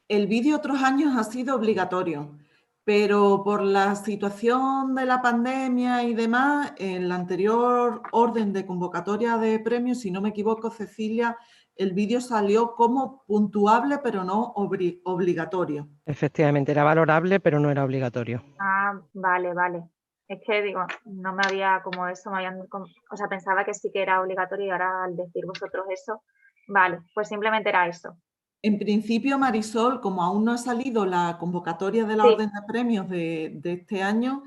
El vídeo otros años ha sido obligatorio, pero por la situación de la pandemia y demás, en la anterior orden de convocatoria de premios, si no me equivoco, Cecilia, el vídeo salió como puntuable, pero no obligatorio. Efectivamente, era valorable, pero no era obligatorio. Ah, vale, vale. Es que digo, no me había como eso, o sea, pensaba que sí que era obligatorio y ahora al decir vosotros eso, vale, pues simplemente era eso. En principio, Marisol, como aún no ha salido la convocatoria de la Sí. orden de premios de este año,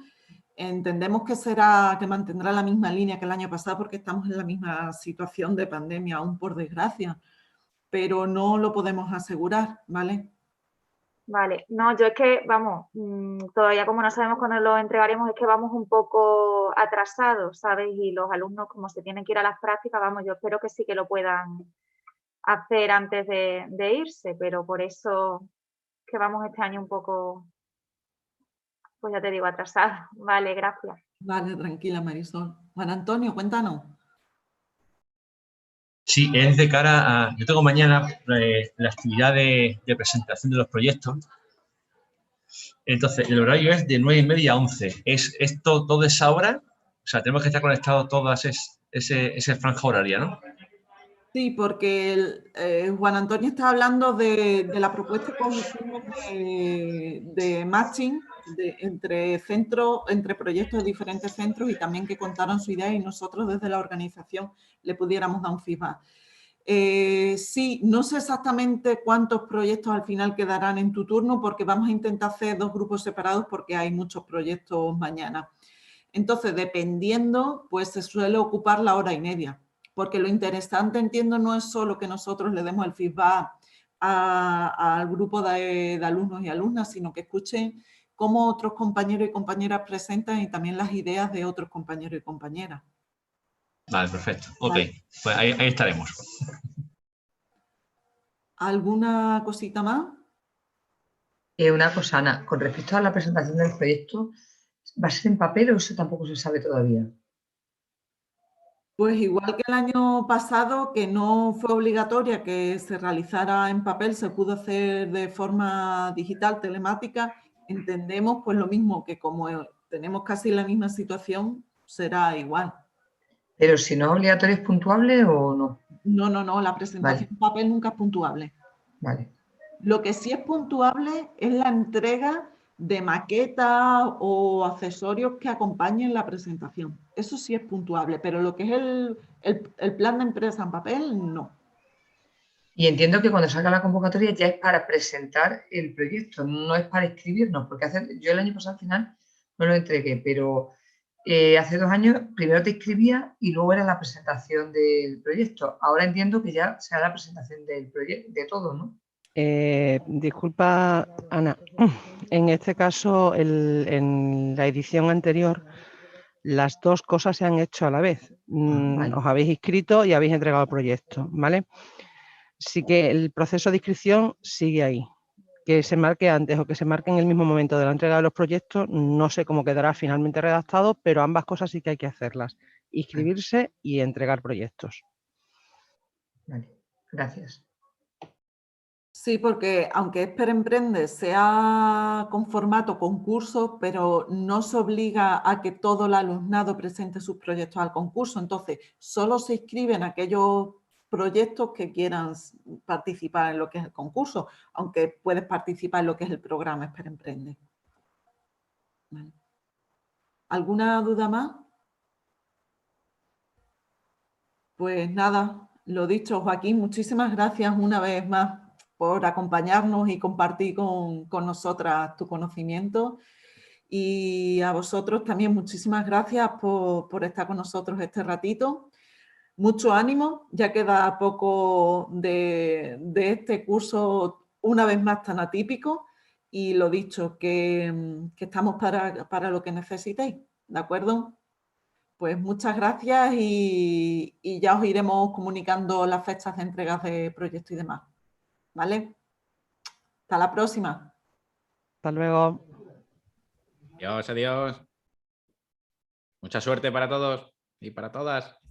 entendemos que mantendrá la misma línea que el año pasado porque estamos en la misma situación de pandemia, aún por desgracia, pero no lo podemos asegurar, ¿vale? Vale, no, yo es que, vamos, todavía como no sabemos cuándo lo entregaremos, es que vamos un poco atrasados, ¿sabes? Y los alumnos, como se tienen que ir a las prácticas, vamos, yo espero que sí que lo puedan hacer antes de irse, pero por eso que vamos este año un poco, pues ya te digo, atrasados. Vale, gracias. Vale, tranquila, Marisol. Juan Antonio, cuéntanos. Sí, es de cara a... Yo tengo mañana la actividad de presentación de los proyectos. Entonces, el horario es de 9:30 a 11. ¿Es todo esa hora? O sea, tenemos que estar conectados todas ese franja horaria, ¿no? Sí, porque Juan Antonio está hablando de la propuesta que hicimos de matching entre proyectos de diferentes centros y también que contaron su idea y nosotros desde la organización le pudiéramos dar un feedback. Sí, no sé exactamente cuántos proyectos al final quedarán en tu turno porque vamos a intentar hacer 2 grupos separados porque hay muchos proyectos mañana. Entonces, dependiendo, pues se suele ocupar la 1:30. Porque lo interesante, entiendo, no es solo que nosotros le demos el feedback al grupo de alumnos y alumnas, sino que escuchen cómo otros compañeros y compañeras presentan y también las ideas de otros compañeros y compañeras. Vale, perfecto. Ok, Vale. pues ahí estaremos. ¿Alguna cosita más? Una cosa, Ana, con respecto a la presentación del proyecto, ¿va a ser en papel o eso tampoco se sabe todavía? Pues igual que el año pasado, que no fue obligatoria que se realizara en papel, se pudo hacer de forma digital, telemática, entendemos pues lo mismo, que como tenemos casi la misma situación, será igual. Pero si no es obligatorio, ¿es puntuable o no? No, la presentación en papel nunca es puntuable. Vale. Lo que sí es puntuable es la entrega de maquetas o accesorios que acompañen la presentación. Eso sí es puntuable, pero lo que es el plan de empresa en papel, no. Y entiendo que cuando salga la convocatoria ya es para presentar el proyecto, no es para inscribirnos, porque yo el año pasado al final no lo entregué, pero hace 2 años primero te inscribías y luego era la presentación del proyecto. Ahora entiendo que ya será la presentación del proyecto, de todo, ¿no? Disculpa, Ana. En este caso, en la edición anterior, las dos cosas se han hecho a la vez. Vale. Os habéis inscrito y habéis entregado el proyecto, ¿vale? Sí que el proceso de inscripción sigue ahí. Que se marque antes o que se marque en el mismo momento de la entrega de los proyectos, no sé cómo quedará finalmente redactado, pero ambas cosas sí que hay que hacerlas. Inscribirse y entregar proyectos. Vale, gracias. Sí, porque aunque Esper Emprende sea con formato concurso, pero no se obliga a que todo el alumnado presente sus proyectos al concurso. Entonces, solo se inscriben aquellos proyectos que quieran participar en lo que es el concurso, aunque puedes participar en lo que es el programa Esper Emprende. Vale. ¿Alguna duda más? Pues nada, lo dicho, Joaquín, muchísimas gracias una vez más por acompañarnos y compartir con nosotras tu conocimiento. Y a vosotros también muchísimas gracias por estar con nosotros este ratito. Mucho ánimo, ya queda poco de este curso una vez más tan atípico. Y lo dicho, que estamos para lo que necesitéis, ¿de acuerdo? Pues muchas gracias y ya os iremos comunicando las fechas de entregas de proyectos y demás. ¿Vale? Hasta la próxima. Hasta luego. Adiós, adiós. Mucha suerte para todos y para todas.